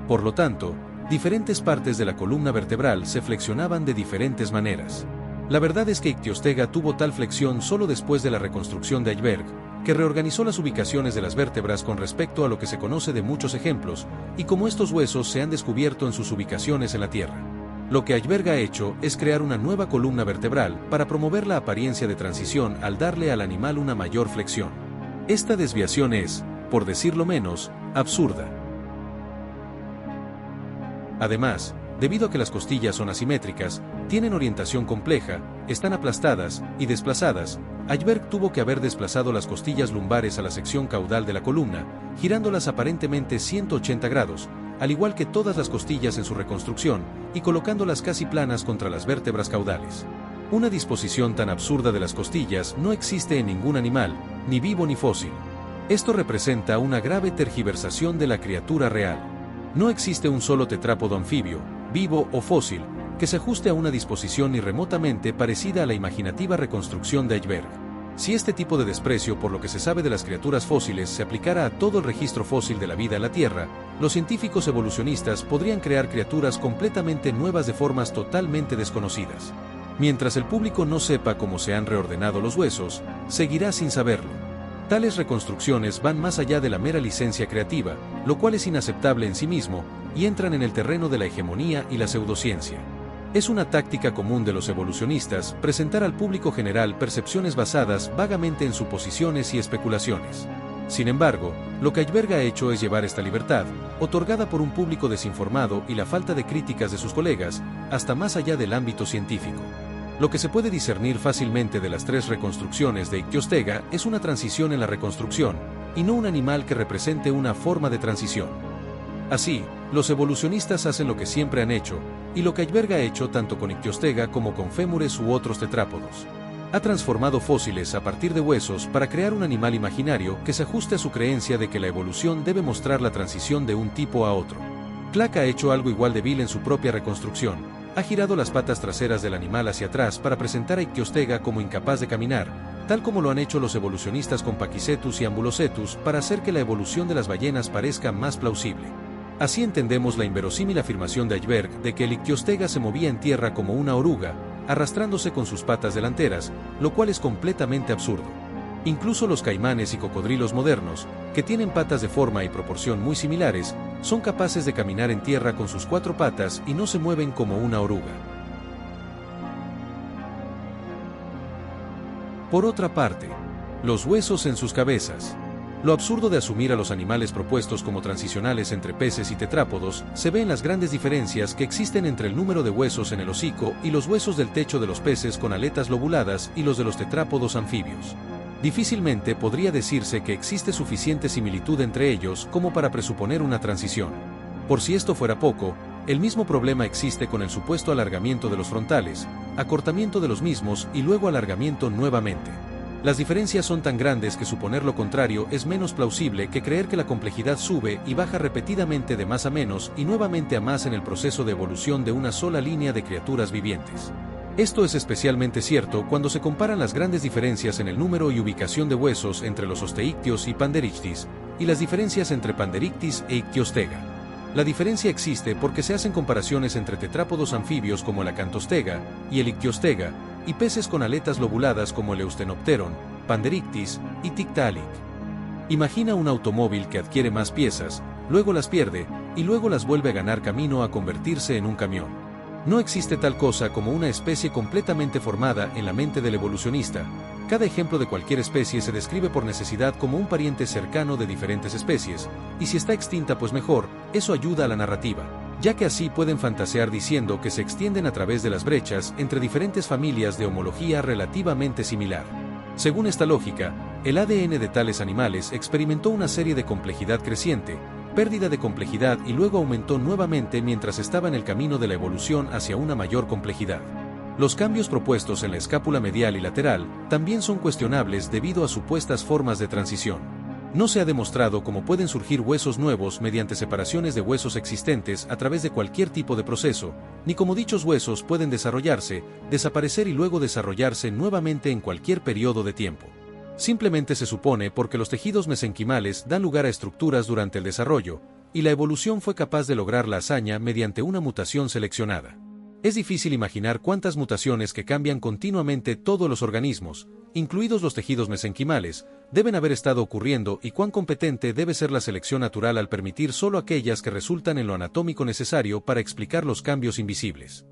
Por lo tanto, diferentes partes de la columna vertebral se flexionaban de diferentes maneras. La verdad es que Ictiostega tuvo tal flexión solo después de la reconstrucción de Ajberg, que reorganizó las ubicaciones de las vértebras con respecto a lo que se conoce de muchos ejemplos, y cómo estos huesos se han descubierto en sus ubicaciones en la Tierra. Lo que Ajberg ha hecho es crear una nueva columna vertebral para promover la apariencia de transición al darle al animal una mayor flexión. Esta desviación es, por decirlo menos, absurda. Además, debido a que las costillas son asimétricas, tienen orientación compleja, están aplastadas y desplazadas, Ajberg tuvo que haber desplazado las costillas lumbares a la sección caudal de la columna, girándolas aparentemente 180 grados, al igual que todas las costillas en su reconstrucción, y colocándolas casi planas contra las vértebras caudales. Una disposición tan absurda de las costillas no existe en ningún animal, ni vivo ni fósil. Esto representa una grave tergiversación de la criatura real. No existe un solo tetrápodo anfibio, vivo o fósil, que se ajuste a una disposición ni remotamente parecida a la imaginativa reconstrucción de Ajberg. Si este tipo de desprecio por lo que se sabe de las criaturas fósiles se aplicara a todo el registro fósil de la vida en la Tierra, los científicos evolucionistas podrían crear criaturas completamente nuevas de formas totalmente desconocidas. Mientras el público no sepa cómo se han reordenado los huesos, seguirá sin saberlo. Tales reconstrucciones van más allá de la mera licencia creativa, lo cual es inaceptable en sí mismo, y entran en el terreno de la hegemonía y la pseudociencia. Es una táctica común de los evolucionistas presentar al público general percepciones basadas vagamente en suposiciones y especulaciones. Sin embargo, lo que Hjberg ha hecho es llevar esta libertad, otorgada por un público desinformado y la falta de críticas de sus colegas, hasta más allá del ámbito científico. Lo que se puede discernir fácilmente de las 3 reconstrucciones de Ictiostega es una transición en la reconstrucción, y no un animal que represente una forma de transición. Así, los evolucionistas hacen lo que siempre han hecho, y lo que Hjberg ha hecho tanto con Ictiostega como con fémures u otros tetrápodos. Ha transformado fósiles a partir de huesos para crear un animal imaginario que se ajuste a su creencia de que la evolución debe mostrar la transición de un tipo a otro. Clark ha hecho algo igual de vil en su propia reconstrucción. Ha girado las patas traseras del animal hacia atrás para presentar a Ictiostega como incapaz de caminar, tal como lo han hecho los evolucionistas con Pakicetus y Ambulocetus para hacer que la evolución de las ballenas parezca más plausible. Así entendemos la inverosímil afirmación de Hjberg de que el Ictiostega se movía en tierra como una oruga, arrastrándose con sus patas delanteras, lo cual es completamente absurdo. Incluso los caimanes y cocodrilos modernos, que tienen patas de forma y proporción muy similares, son capaces de caminar en tierra con sus 4 patas y no se mueven como una oruga. Por otra parte, los huesos en sus cabezas. Lo absurdo de asumir a los animales propuestos como transicionales entre peces y tetrápodos se ve en las grandes diferencias que existen entre el número de huesos en el hocico y los huesos del techo de los peces con aletas lobuladas y los de los tetrápodos anfibios. Difícilmente podría decirse que existe suficiente similitud entre ellos como para presuponer una transición. Por si esto fuera poco, el mismo problema existe con el supuesto alargamiento de los frontales, acortamiento de los mismos y luego alargamiento nuevamente. Las diferencias son tan grandes que suponer lo contrario es menos plausible que creer que la complejidad sube y baja repetidamente de más a menos y nuevamente a más en el proceso de evolución de una sola línea de criaturas vivientes. Esto es especialmente cierto cuando se comparan las grandes diferencias en el número y ubicación de huesos entre los osteictios y Panderictis, y las diferencias entre Panderictis e Ictiostega. La diferencia existe porque se hacen comparaciones entre tetrápodos anfibios como el Acantostega y el Ictiostega, y peces con aletas lobuladas como el Eustenopteron, Panderictis y Tiktaalik. Imagina un automóvil que adquiere más piezas, luego las pierde, y luego las vuelve a ganar camino a convertirse en un camión. No existe tal cosa como una especie completamente formada en la mente del evolucionista. Cada ejemplo de cualquier especie se describe por necesidad como un pariente cercano de diferentes especies, y si está extinta pues mejor, eso ayuda a la narrativa, ya que así pueden fantasear diciendo que se extienden a través de las brechas entre diferentes familias de homología relativamente similar. Según esta lógica, el ADN de tales animales experimentó una serie de complejidad creciente, pérdida de complejidad y luego aumentó nuevamente mientras estaba en el camino de la evolución hacia una mayor complejidad. Los cambios propuestos en la escápula medial y lateral también son cuestionables debido a supuestas formas de transición. No se ha demostrado cómo pueden surgir huesos nuevos mediante separaciones de huesos existentes a través de cualquier tipo de proceso, ni cómo dichos huesos pueden desarrollarse, desaparecer y luego desarrollarse nuevamente en cualquier periodo de tiempo. Simplemente se supone porque los tejidos mesenquimales dan lugar a estructuras durante el desarrollo, y la evolución fue capaz de lograr la hazaña mediante una mutación seleccionada. Es difícil imaginar cuántas mutaciones que cambian continuamente todos los organismos, incluidos los tejidos mesenquimales, deben haber estado ocurriendo y cuán competente debe ser la selección natural al permitir solo aquellas que resultan en lo anatómico necesario para explicar los cambios invisibles.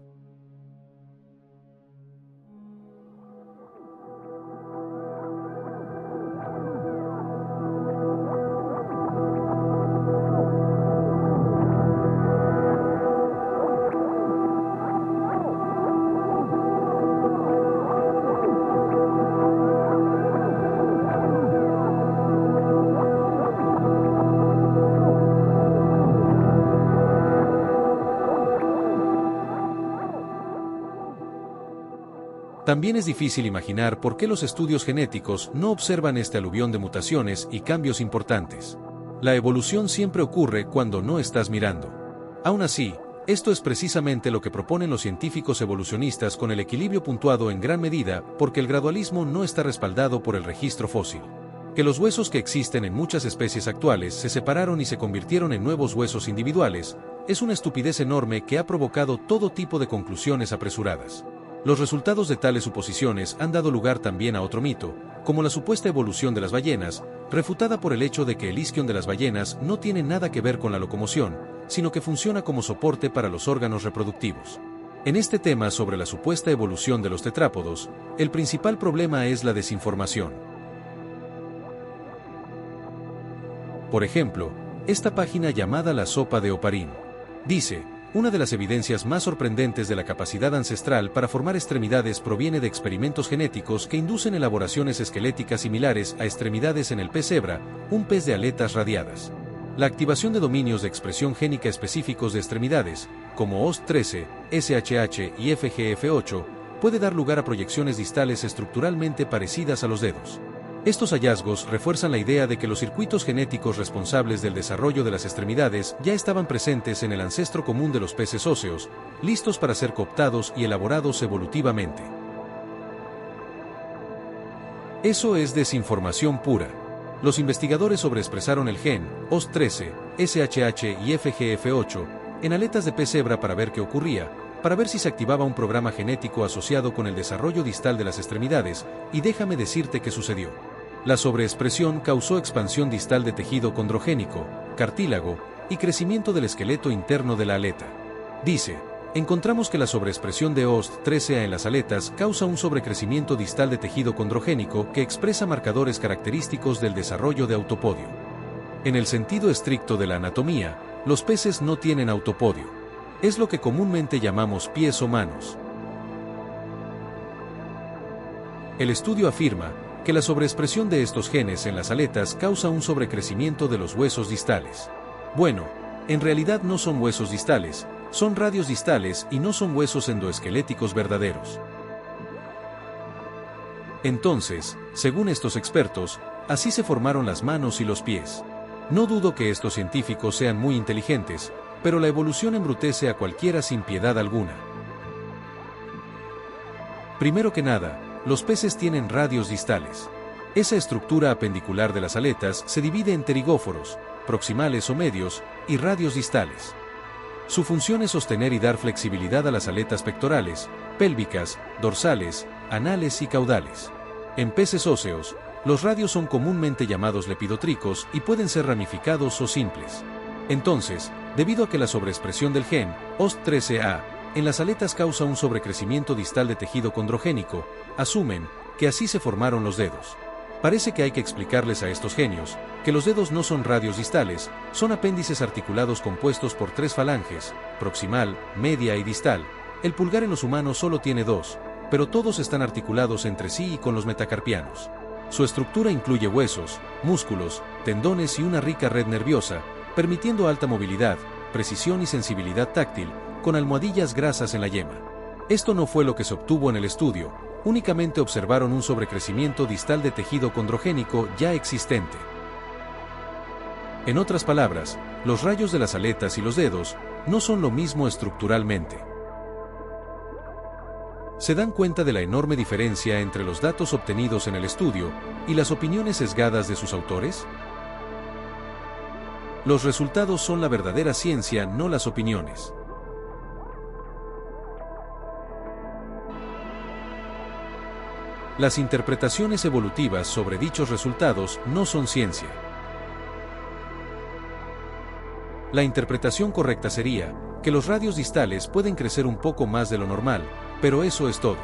También es difícil imaginar por qué los estudios genéticos no observan este aluvión de mutaciones y cambios importantes. La evolución siempre ocurre cuando no estás mirando. Aún así, Esto es precisamente lo que proponen los científicos evolucionistas con el equilibrio puntuado en gran medida porque el gradualismo no está respaldado por el registro fósil. Que los huesos que existen en muchas especies actuales se separaron y se convirtieron en nuevos huesos individuales, es una estupidez enorme que ha provocado todo tipo de conclusiones apresuradas. Los resultados de tales suposiciones han dado lugar también a otro mito, como la supuesta evolución de las ballenas, refutada por el hecho de que el isquion de las ballenas no tiene nada que ver con la locomoción, sino que funciona como soporte para los órganos reproductivos. En este tema sobre la supuesta evolución de los tetrápodos, el principal problema es la desinformación. Por ejemplo, esta página llamada La Sopa de Oparín dice: una de las evidencias más sorprendentes de la capacidad ancestral para formar extremidades proviene de experimentos genéticos que inducen elaboraciones esqueléticas similares a extremidades en el pez cebra, un pez de aletas radiadas. La activación de dominios de expresión génica específicos de extremidades, como OST13, SHH y FGF8, puede dar lugar a proyecciones distales estructuralmente parecidas a los dedos. Estos hallazgos refuerzan la idea de que los circuitos genéticos responsables del desarrollo de las extremidades ya estaban presentes en el ancestro común de los peces óseos, listos para ser cooptados y elaborados evolutivamente. Eso es desinformación pura. Los investigadores sobreexpresaron el gen OST13, SHH y FGF8 en aletas de pez cebra para ver qué ocurría, para ver si se activaba un programa genético asociado con el desarrollo distal de las extremidades, y déjame decirte qué sucedió. La sobreexpresión causó expansión distal de tejido condrogénico, cartílago, y crecimiento del esqueleto interno de la aleta. Dice: encontramos que la sobreexpresión de OST13A en las aletas causa un sobrecrecimiento distal de tejido condrogénico que expresa marcadores característicos del desarrollo de autopodio. En el sentido estricto de la anatomía, los peces no tienen autopodio. Es lo que comúnmente llamamos pies o manos. El estudio afirma que la sobreexpresión de estos genes en las aletas causa un sobrecrecimiento de los huesos distales. Bueno, en realidad no son huesos distales, son radios distales y no son huesos endoesqueléticos verdaderos. Entonces, según estos expertos, así se formaron las manos y los pies. No dudo que estos científicos sean muy inteligentes, pero la evolución embrutece a cualquiera sin piedad alguna. Primero que nada, los peces tienen radios distales. Esa estructura apendicular de las aletas se divide en pterigóforos, proximales o medios, y radios distales. Su función es sostener y dar flexibilidad a las aletas pectorales, pélvicas, dorsales, anales y caudales. En peces óseos, los radios son comúnmente llamados lepidotricos y pueden ser ramificados o simples. Entonces, debido a que la sobreexpresión del gen OST13A en las aletas causa un sobrecrecimiento distal de tejido condrogénico, asumen que así se formaron los dedos. Parece que hay que explicarles a estos genios que los dedos no son radios distales, son apéndices articulados compuestos por 3 falanges, proximal, media y distal. El pulgar en los humanos solo tiene 2, pero todos están articulados entre sí y con los metacarpianos. Su estructura incluye huesos, músculos, tendones y una rica red nerviosa, permitiendo alta movilidad, precisión y sensibilidad táctil, con almohadillas grasas en la yema. Esto no fue lo que se obtuvo en el estudio, únicamente observaron un sobrecrecimiento distal de tejido condrogénico ya existente. En otras palabras, los rayos de las aletas y los dedos no son lo mismo estructuralmente. ¿Se dan cuenta de la enorme diferencia entre los datos obtenidos en el estudio y las opiniones sesgadas de sus autores? Los resultados son la verdadera ciencia, no las opiniones. Las interpretaciones evolutivas sobre dichos resultados no son ciencia. La interpretación correcta sería que los radios distales pueden crecer un poco más de lo normal, pero eso es todo.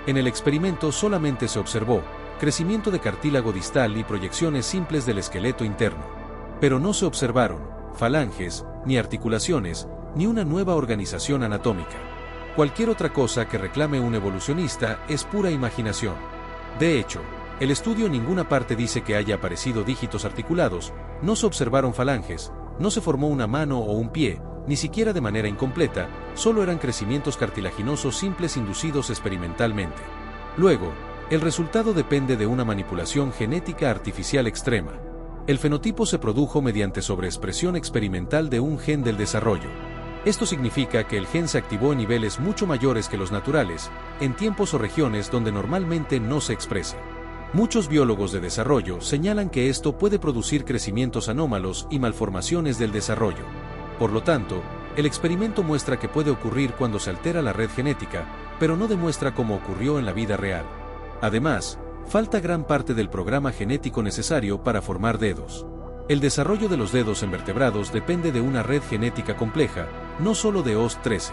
En el experimento solamente se observó crecimiento de cartílago distal y proyecciones simples del esqueleto interno. Pero no se observaron falanges, ni articulaciones, ni una nueva organización anatómica. Cualquier otra cosa que reclame un evolucionista es pura imaginación. De hecho, el estudio en ninguna parte dice que haya aparecido dígitos articulados, no se observaron falanges, no se formó una mano o un pie, ni siquiera de manera incompleta, solo eran crecimientos cartilaginosos simples inducidos experimentalmente. Luego, el resultado depende de una manipulación genética artificial extrema. El fenotipo se produjo mediante sobreexpresión experimental de un gen del desarrollo. Esto significa que el gen se activó en niveles mucho mayores que los naturales, en tiempos o regiones donde normalmente no se expresa. Muchos biólogos de desarrollo señalan que esto puede producir crecimientos anómalos y malformaciones del desarrollo. Por lo tanto, el experimento muestra que puede ocurrir cuando se altera la red genética, pero no demuestra cómo ocurrió en la vida real. Además, falta gran parte del programa genético necesario para formar dedos. El desarrollo de los dedos en vertebrados depende de una red genética compleja, no solo de OS13.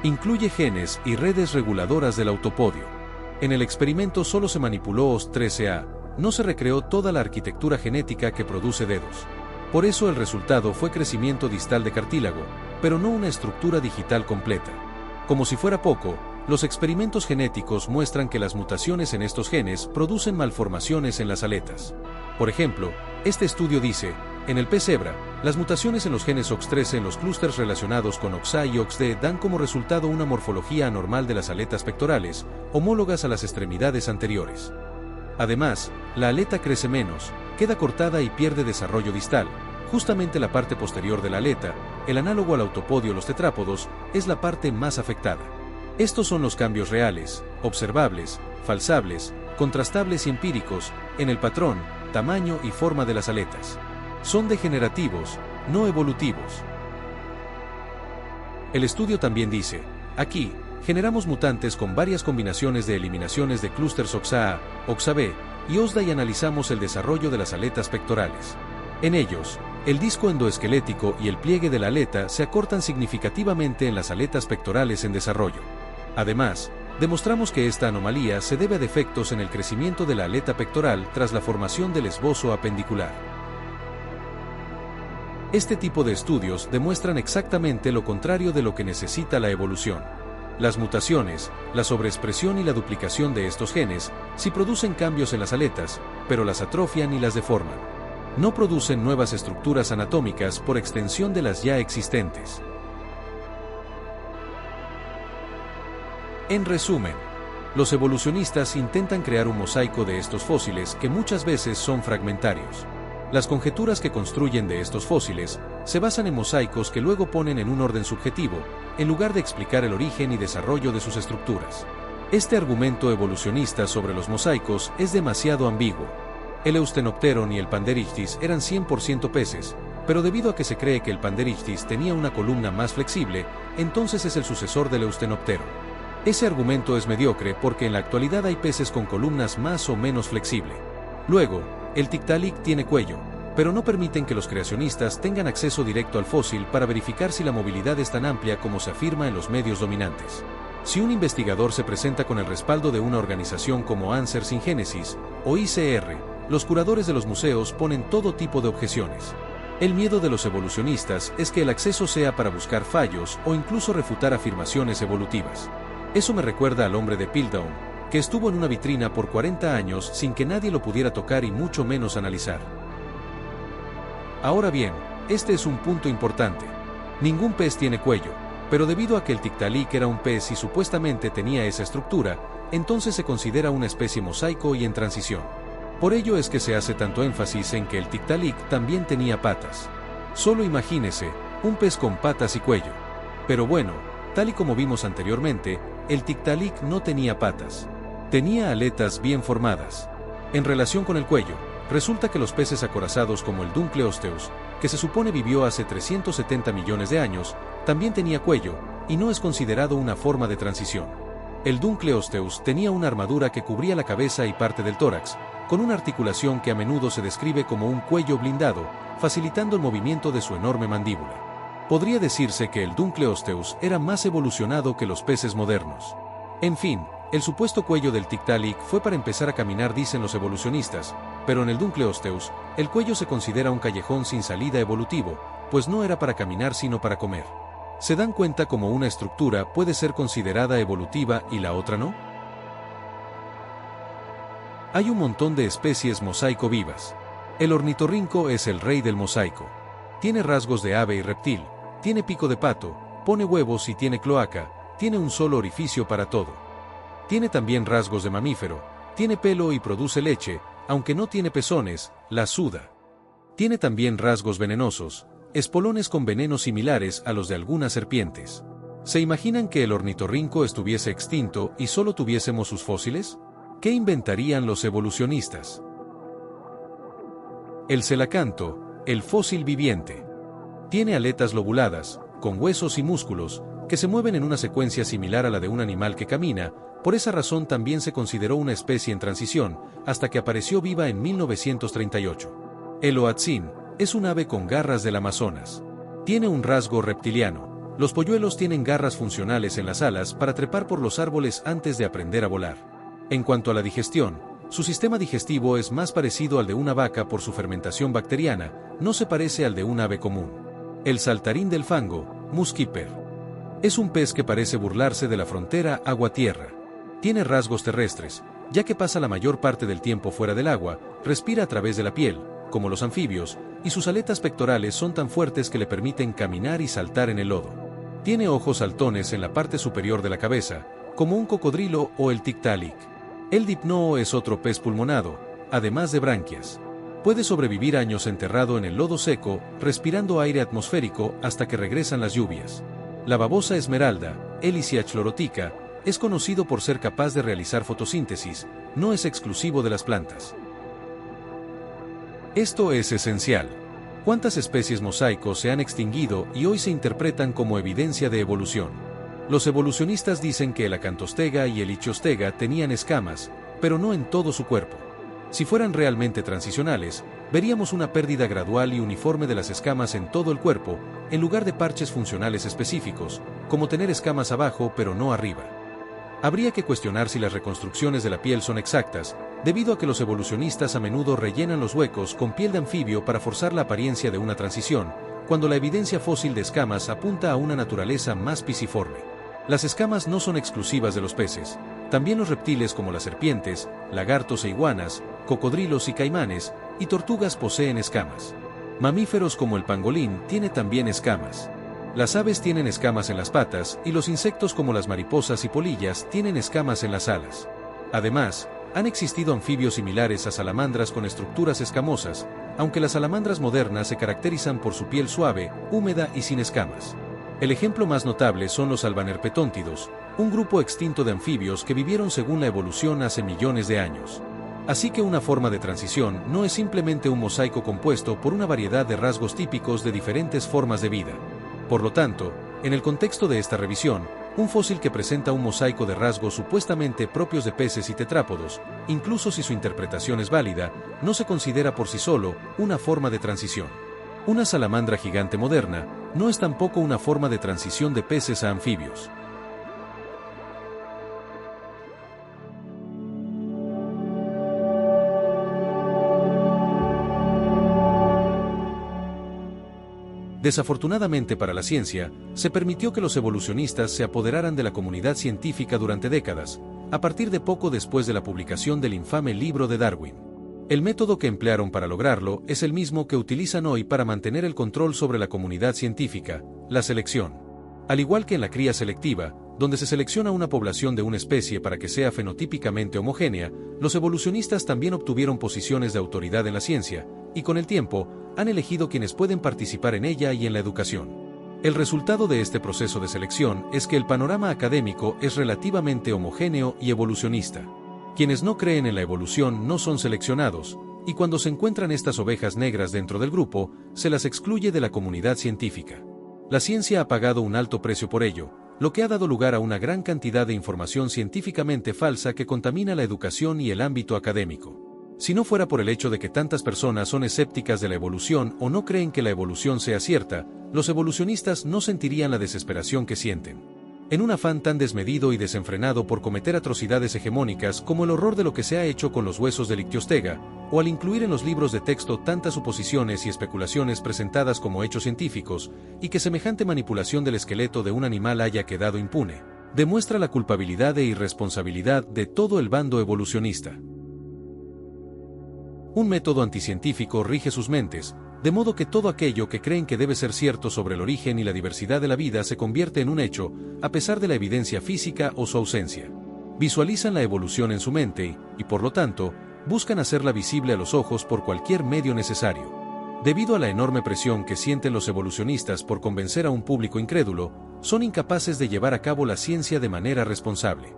Incluye genes y redes reguladoras del autopodio. En el experimento solo se manipuló OS13A, no se recreó toda la arquitectura genética que produce dedos. Por eso el resultado fue crecimiento distal de cartílago, pero no una estructura digital completa. Como si fuera poco, los experimentos genéticos muestran que las mutaciones en estos genes producen malformaciones en las aletas. Por ejemplo, este estudio dice, en el pez cebra, las mutaciones en los genes OX13 en los clústeres relacionados con OXA y OXD dan como resultado una morfología anormal de las aletas pectorales, homólogas a las extremidades anteriores. Además, la aleta crece menos, queda cortada y pierde desarrollo distal. Justamente la parte posterior de la aleta, el análogo al autopodio los tetrápodos, es la parte más afectada. Estos son los cambios reales, observables, falsables, contrastables y empíricos, en el patrón, tamaño y forma de las aletas. Son degenerativos, no evolutivos. El estudio también dice, aquí, generamos mutantes con varias combinaciones de eliminaciones de clústeres OXA-A, OXA-B y OSDA y analizamos el desarrollo de las aletas pectorales. En ellos, el disco endoesquelético y el pliegue de la aleta se acortan significativamente en las aletas pectorales en desarrollo. Además, demostramos que esta anomalía se debe a defectos en el crecimiento de la aleta pectoral tras la formación del esbozo apendicular. Este tipo de estudios demuestran exactamente lo contrario de lo que necesita la evolución. Las mutaciones, la sobreexpresión y la duplicación de estos genes sí producen cambios en las aletas, pero las atrofian y las deforman. No producen nuevas estructuras anatómicas por extensión de las ya existentes. En resumen, los evolucionistas intentan crear un mosaico de estos fósiles que muchas veces son fragmentarios. Las conjeturas que construyen de estos fósiles se basan en mosaicos que luego ponen en un orden subjetivo, en lugar de explicar el origen y desarrollo de sus estructuras. Este argumento evolucionista sobre los mosaicos es demasiado ambiguo. El Eustenopteron y el Panderichthys eran 100% peces, pero debido a que se cree que el Panderichthys tenía una columna más flexible, entonces es el sucesor del Eustenopteron. Ese argumento es mediocre porque en la actualidad hay peces con columnas más o menos flexibles. Luego, el Tiktaalik tiene cuello, pero no permiten que los creacionistas tengan acceso directo al fósil para verificar si la movilidad es tan amplia como se afirma en los medios dominantes. Si un investigador se presenta con el respaldo de una organización como Answers in Genesis, o ICR, los curadores de los museos ponen todo tipo de objeciones. El miedo de los evolucionistas es que el acceso sea para buscar fallos o incluso refutar afirmaciones evolutivas. Eso me recuerda al hombre de Piltdown, que estuvo en una vitrina por 40 años sin que nadie lo pudiera tocar y mucho menos analizar. Ahora bien, este es un punto importante. Ningún pez tiene cuello, pero debido a que el Tiktaalik era un pez y supuestamente tenía esa estructura, entonces se considera una especie mosaico y en transición. Por ello es que se hace tanto énfasis en que el Tiktaalik también tenía patas. Solo imagínese, un pez con patas y cuello. Pero bueno, tal y como vimos anteriormente, el Tiktaalik no tenía patas. Tenía aletas bien formadas. En relación con el cuello, resulta que los peces acorazados como el Dunkleosteus, que se supone vivió hace 370 millones de años, también tenía cuello, y no es considerado una forma de transición. El Dunkleosteus tenía una armadura que cubría la cabeza y parte del tórax, con una articulación que a menudo se describe como un cuello blindado, facilitando el movimiento de su enorme mandíbula. Podría decirse que el Dunkleosteus era más evolucionado que los peces modernos. En fin, el supuesto cuello del Tiktaalik fue para empezar a caminar, dicen los evolucionistas, pero en el Dunkleosteus, el cuello se considera un callejón sin salida evolutivo, pues no era para caminar sino para comer. ¿Se dan cuenta cómo una estructura puede ser considerada evolutiva y la otra no? Hay un montón de especies mosaico vivas. El ornitorrinco es el rey del mosaico. Tiene rasgos de ave y reptil, tiene pico de pato, pone huevos y tiene cloaca, tiene un solo orificio para todo. Tiene también rasgos de mamífero, tiene pelo y produce leche, aunque no tiene pezones, la suda. Tiene también rasgos venenosos, espolones con venenos similares a los de algunas serpientes. ¿Se imaginan que el ornitorrinco estuviese extinto y solo tuviésemos sus fósiles? ¿Qué inventarían los evolucionistas? El celacanto, el fósil viviente. Tiene aletas lobuladas, con huesos y músculos, que se mueven en una secuencia similar a la de un animal que camina. Por esa razón también se consideró una especie en transición, hasta que apareció viva en 1938. El hoatzin es un ave con garras del Amazonas. Tiene un rasgo reptiliano. Los polluelos tienen garras funcionales en las alas para trepar por los árboles antes de aprender a volar. En cuanto a la digestión, su sistema digestivo es más parecido al de una vaca por su fermentación bacteriana, no se parece al de un ave común. El saltarín del fango, Muskeeper. Es un pez que parece burlarse de la frontera agua-tierra. Tiene rasgos terrestres, ya que pasa la mayor parte del tiempo fuera del agua, respira a través de la piel, como los anfibios, y sus aletas pectorales son tan fuertes que le permiten caminar y saltar en el lodo. Tiene ojos saltones en la parte superior de la cabeza, como un cocodrilo o el tiktaalik. El dipnoo es otro pez pulmonado, además de branquias. Puede sobrevivir años enterrado en el lodo seco, respirando aire atmosférico hasta que regresan las lluvias. La babosa esmeralda, Elysia chlorotica, es conocido por ser capaz de realizar fotosíntesis, no es exclusivo de las plantas. Esto es esencial. ¿Cuántas especies mosaicos se han extinguido y hoy se interpretan como evidencia de evolución? Los evolucionistas dicen que el acantostega y el ichthyostega tenían escamas, pero no en todo su cuerpo. Si fueran realmente transicionales, veríamos una pérdida gradual y uniforme de las escamas en todo el cuerpo, en lugar de parches funcionales específicos, como tener escamas abajo pero no arriba. Habría que cuestionar si las reconstrucciones de la piel son exactas, debido a que los evolucionistas a menudo rellenan los huecos con piel de anfibio para forzar la apariencia de una transición, cuando la evidencia fósil de escamas apunta a una naturaleza más pisiforme. Las escamas no son exclusivas de los peces, también los reptiles como las serpientes, lagartos e iguanas, cocodrilos y caimanes, y tortugas poseen escamas. Mamíferos como el pangolín tiene también escamas. Las aves tienen escamas en las patas y los insectos como las mariposas y polillas tienen escamas en las alas. Además, han existido anfibios similares a salamandras con estructuras escamosas, aunque las salamandras modernas se caracterizan por su piel suave, húmeda y sin escamas. El ejemplo más notable son los albanerpetóntidos, un grupo extinto de anfibios que vivieron según la evolución hace millones de años. Así que una forma de transición no es simplemente un mosaico compuesto por una variedad de rasgos típicos de diferentes formas de vida. Por lo tanto, en el contexto de esta revisión, un fósil que presenta un mosaico de rasgos supuestamente propios de peces y tetrápodos, incluso si su interpretación es válida, no se considera por sí solo una forma de transición. Una salamandra gigante moderna no es tampoco una forma de transición de peces a anfibios. Desafortunadamente para la ciencia, se permitió que los evolucionistas se apoderaran de la comunidad científica durante décadas, a partir de poco después de la publicación del infame libro de Darwin. El método que emplearon para lograrlo es el mismo que utilizan hoy para mantener el control sobre la comunidad científica, la selección. Al igual que en la cría selectiva, donde se selecciona una población de una especie para que sea fenotípicamente homogénea, los evolucionistas también obtuvieron posiciones de autoridad en la ciencia, y con el tiempo, han elegido quienes pueden participar en ella y en la educación. El resultado de este proceso de selección es que el panorama académico es relativamente homogéneo y evolucionista. Quienes no creen en la evolución no son seleccionados, y cuando se encuentran estas ovejas negras dentro del grupo, se las excluye de la comunidad científica. La ciencia ha pagado un alto precio por ello, lo que ha dado lugar a una gran cantidad de información científicamente falsa que contamina la educación y el ámbito académico. Si no fuera por el hecho de que tantas personas son escépticas de la evolución o no creen que la evolución sea cierta, los evolucionistas no sentirían la desesperación que sienten. En un afán tan desmedido y desenfrenado por cometer atrocidades hegemónicas como el horror de lo que se ha hecho con los huesos del ichthyostega, o al incluir en los libros de texto tantas suposiciones y especulaciones presentadas como hechos científicos, y que semejante manipulación del esqueleto de un animal haya quedado impune, demuestra la culpabilidad e irresponsabilidad de todo el bando evolucionista. Un método anticientífico rige sus mentes, de modo que todo aquello que creen que debe ser cierto sobre el origen y la diversidad de la vida se convierte en un hecho, a pesar de la evidencia física o su ausencia. Visualizan la evolución en su mente y, por lo tanto, buscan hacerla visible a los ojos por cualquier medio necesario. Debido a la enorme presión que sienten los evolucionistas por convencer a un público incrédulo, son incapaces de llevar a cabo la ciencia de manera responsable.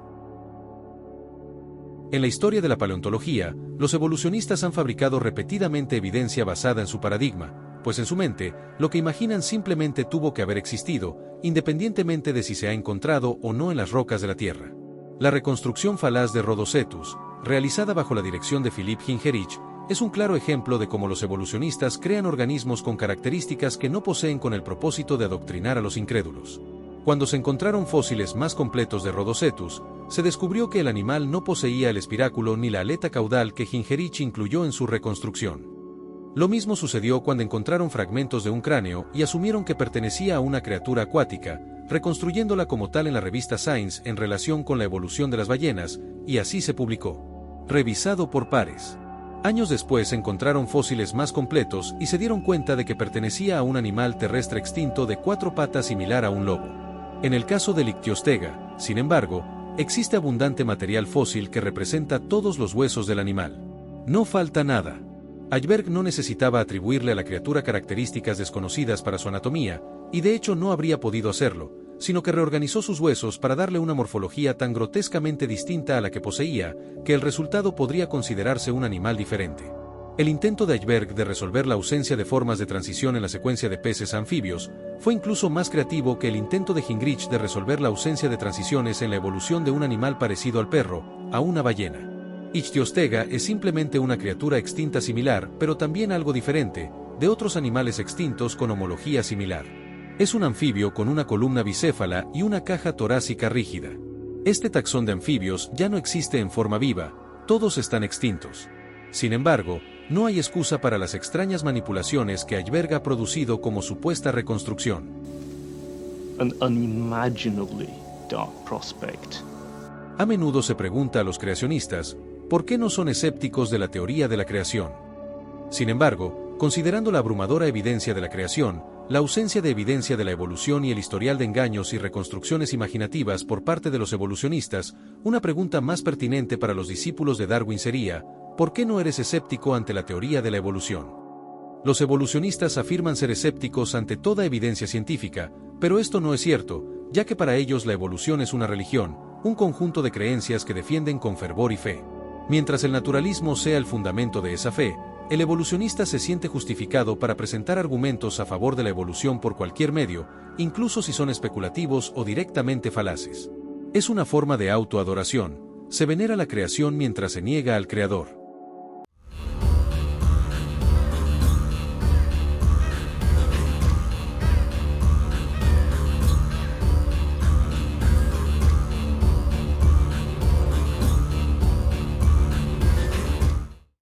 En la historia de la paleontología, los evolucionistas han fabricado repetidamente evidencia basada en su paradigma, pues en su mente, lo que imaginan simplemente tuvo que haber existido, independientemente de si se ha encontrado o no en las rocas de la Tierra. La reconstrucción falaz de Rhodocetus, realizada bajo la dirección de Philipp Gingerich, es un claro ejemplo de cómo los evolucionistas crean organismos con características que no poseen con el propósito de adoctrinar a los incrédulos. Cuando se encontraron fósiles más completos de Rhodocetus, se descubrió que el animal no poseía el espiráculo ni la aleta caudal que Gingerich incluyó en su reconstrucción. Lo mismo sucedió cuando encontraron fragmentos de un cráneo y asumieron que pertenecía a una criatura acuática, reconstruyéndola como tal en la revista Science en relación con la evolución de las ballenas, y así se publicó. Revisado por pares. Años después encontraron fósiles más completos y se dieron cuenta de que pertenecía a un animal terrestre extinto de 4 patas similar a un lobo. En el caso del Ichthyostega, sin embargo, existe abundante material fósil que representa todos los huesos del animal. No falta nada. Ajberg no necesitaba atribuirle a la criatura características desconocidas para su anatomía, y de hecho no habría podido hacerlo, sino que reorganizó sus huesos para darle una morfología tan grotescamente distinta a la que poseía, que el resultado podría considerarse un animal diferente. El intento de Ajberg de resolver la ausencia de formas de transición en la secuencia de peces anfibios fue incluso más creativo que el intento de Gingerich de resolver la ausencia de transiciones en la evolución de un animal parecido al perro, a una ballena. Ichthyostega es simplemente una criatura extinta similar, pero también algo diferente, de otros animales extintos con homología similar. Es un anfibio con una columna bicéfala y una caja torácica rígida. Este taxón de anfibios ya no existe en forma viva, todos están extintos. Sin embargo, no hay excusa para las extrañas manipulaciones que Ajberg ha producido como supuesta reconstrucción. An unimaginably dark prospect. A menudo se pregunta a los creacionistas, ¿por qué no son escépticos de la teoría de la creación? Sin embargo, considerando la abrumadora evidencia de la creación, la ausencia de evidencia de la evolución y el historial de engaños y reconstrucciones imaginativas por parte de los evolucionistas, una pregunta más pertinente para los discípulos de Darwin sería, ¿por qué no eres escéptico ante la teoría de la evolución? Los evolucionistas afirman ser escépticos ante toda evidencia científica, pero esto no es cierto, ya que para ellos la evolución es una religión, un conjunto de creencias que defienden con fervor y fe. Mientras el naturalismo sea el fundamento de esa fe, el evolucionista se siente justificado para presentar argumentos a favor de la evolución por cualquier medio, incluso si son especulativos o directamente falaces. Es una forma de autoadoración, se venera la creación mientras se niega al creador.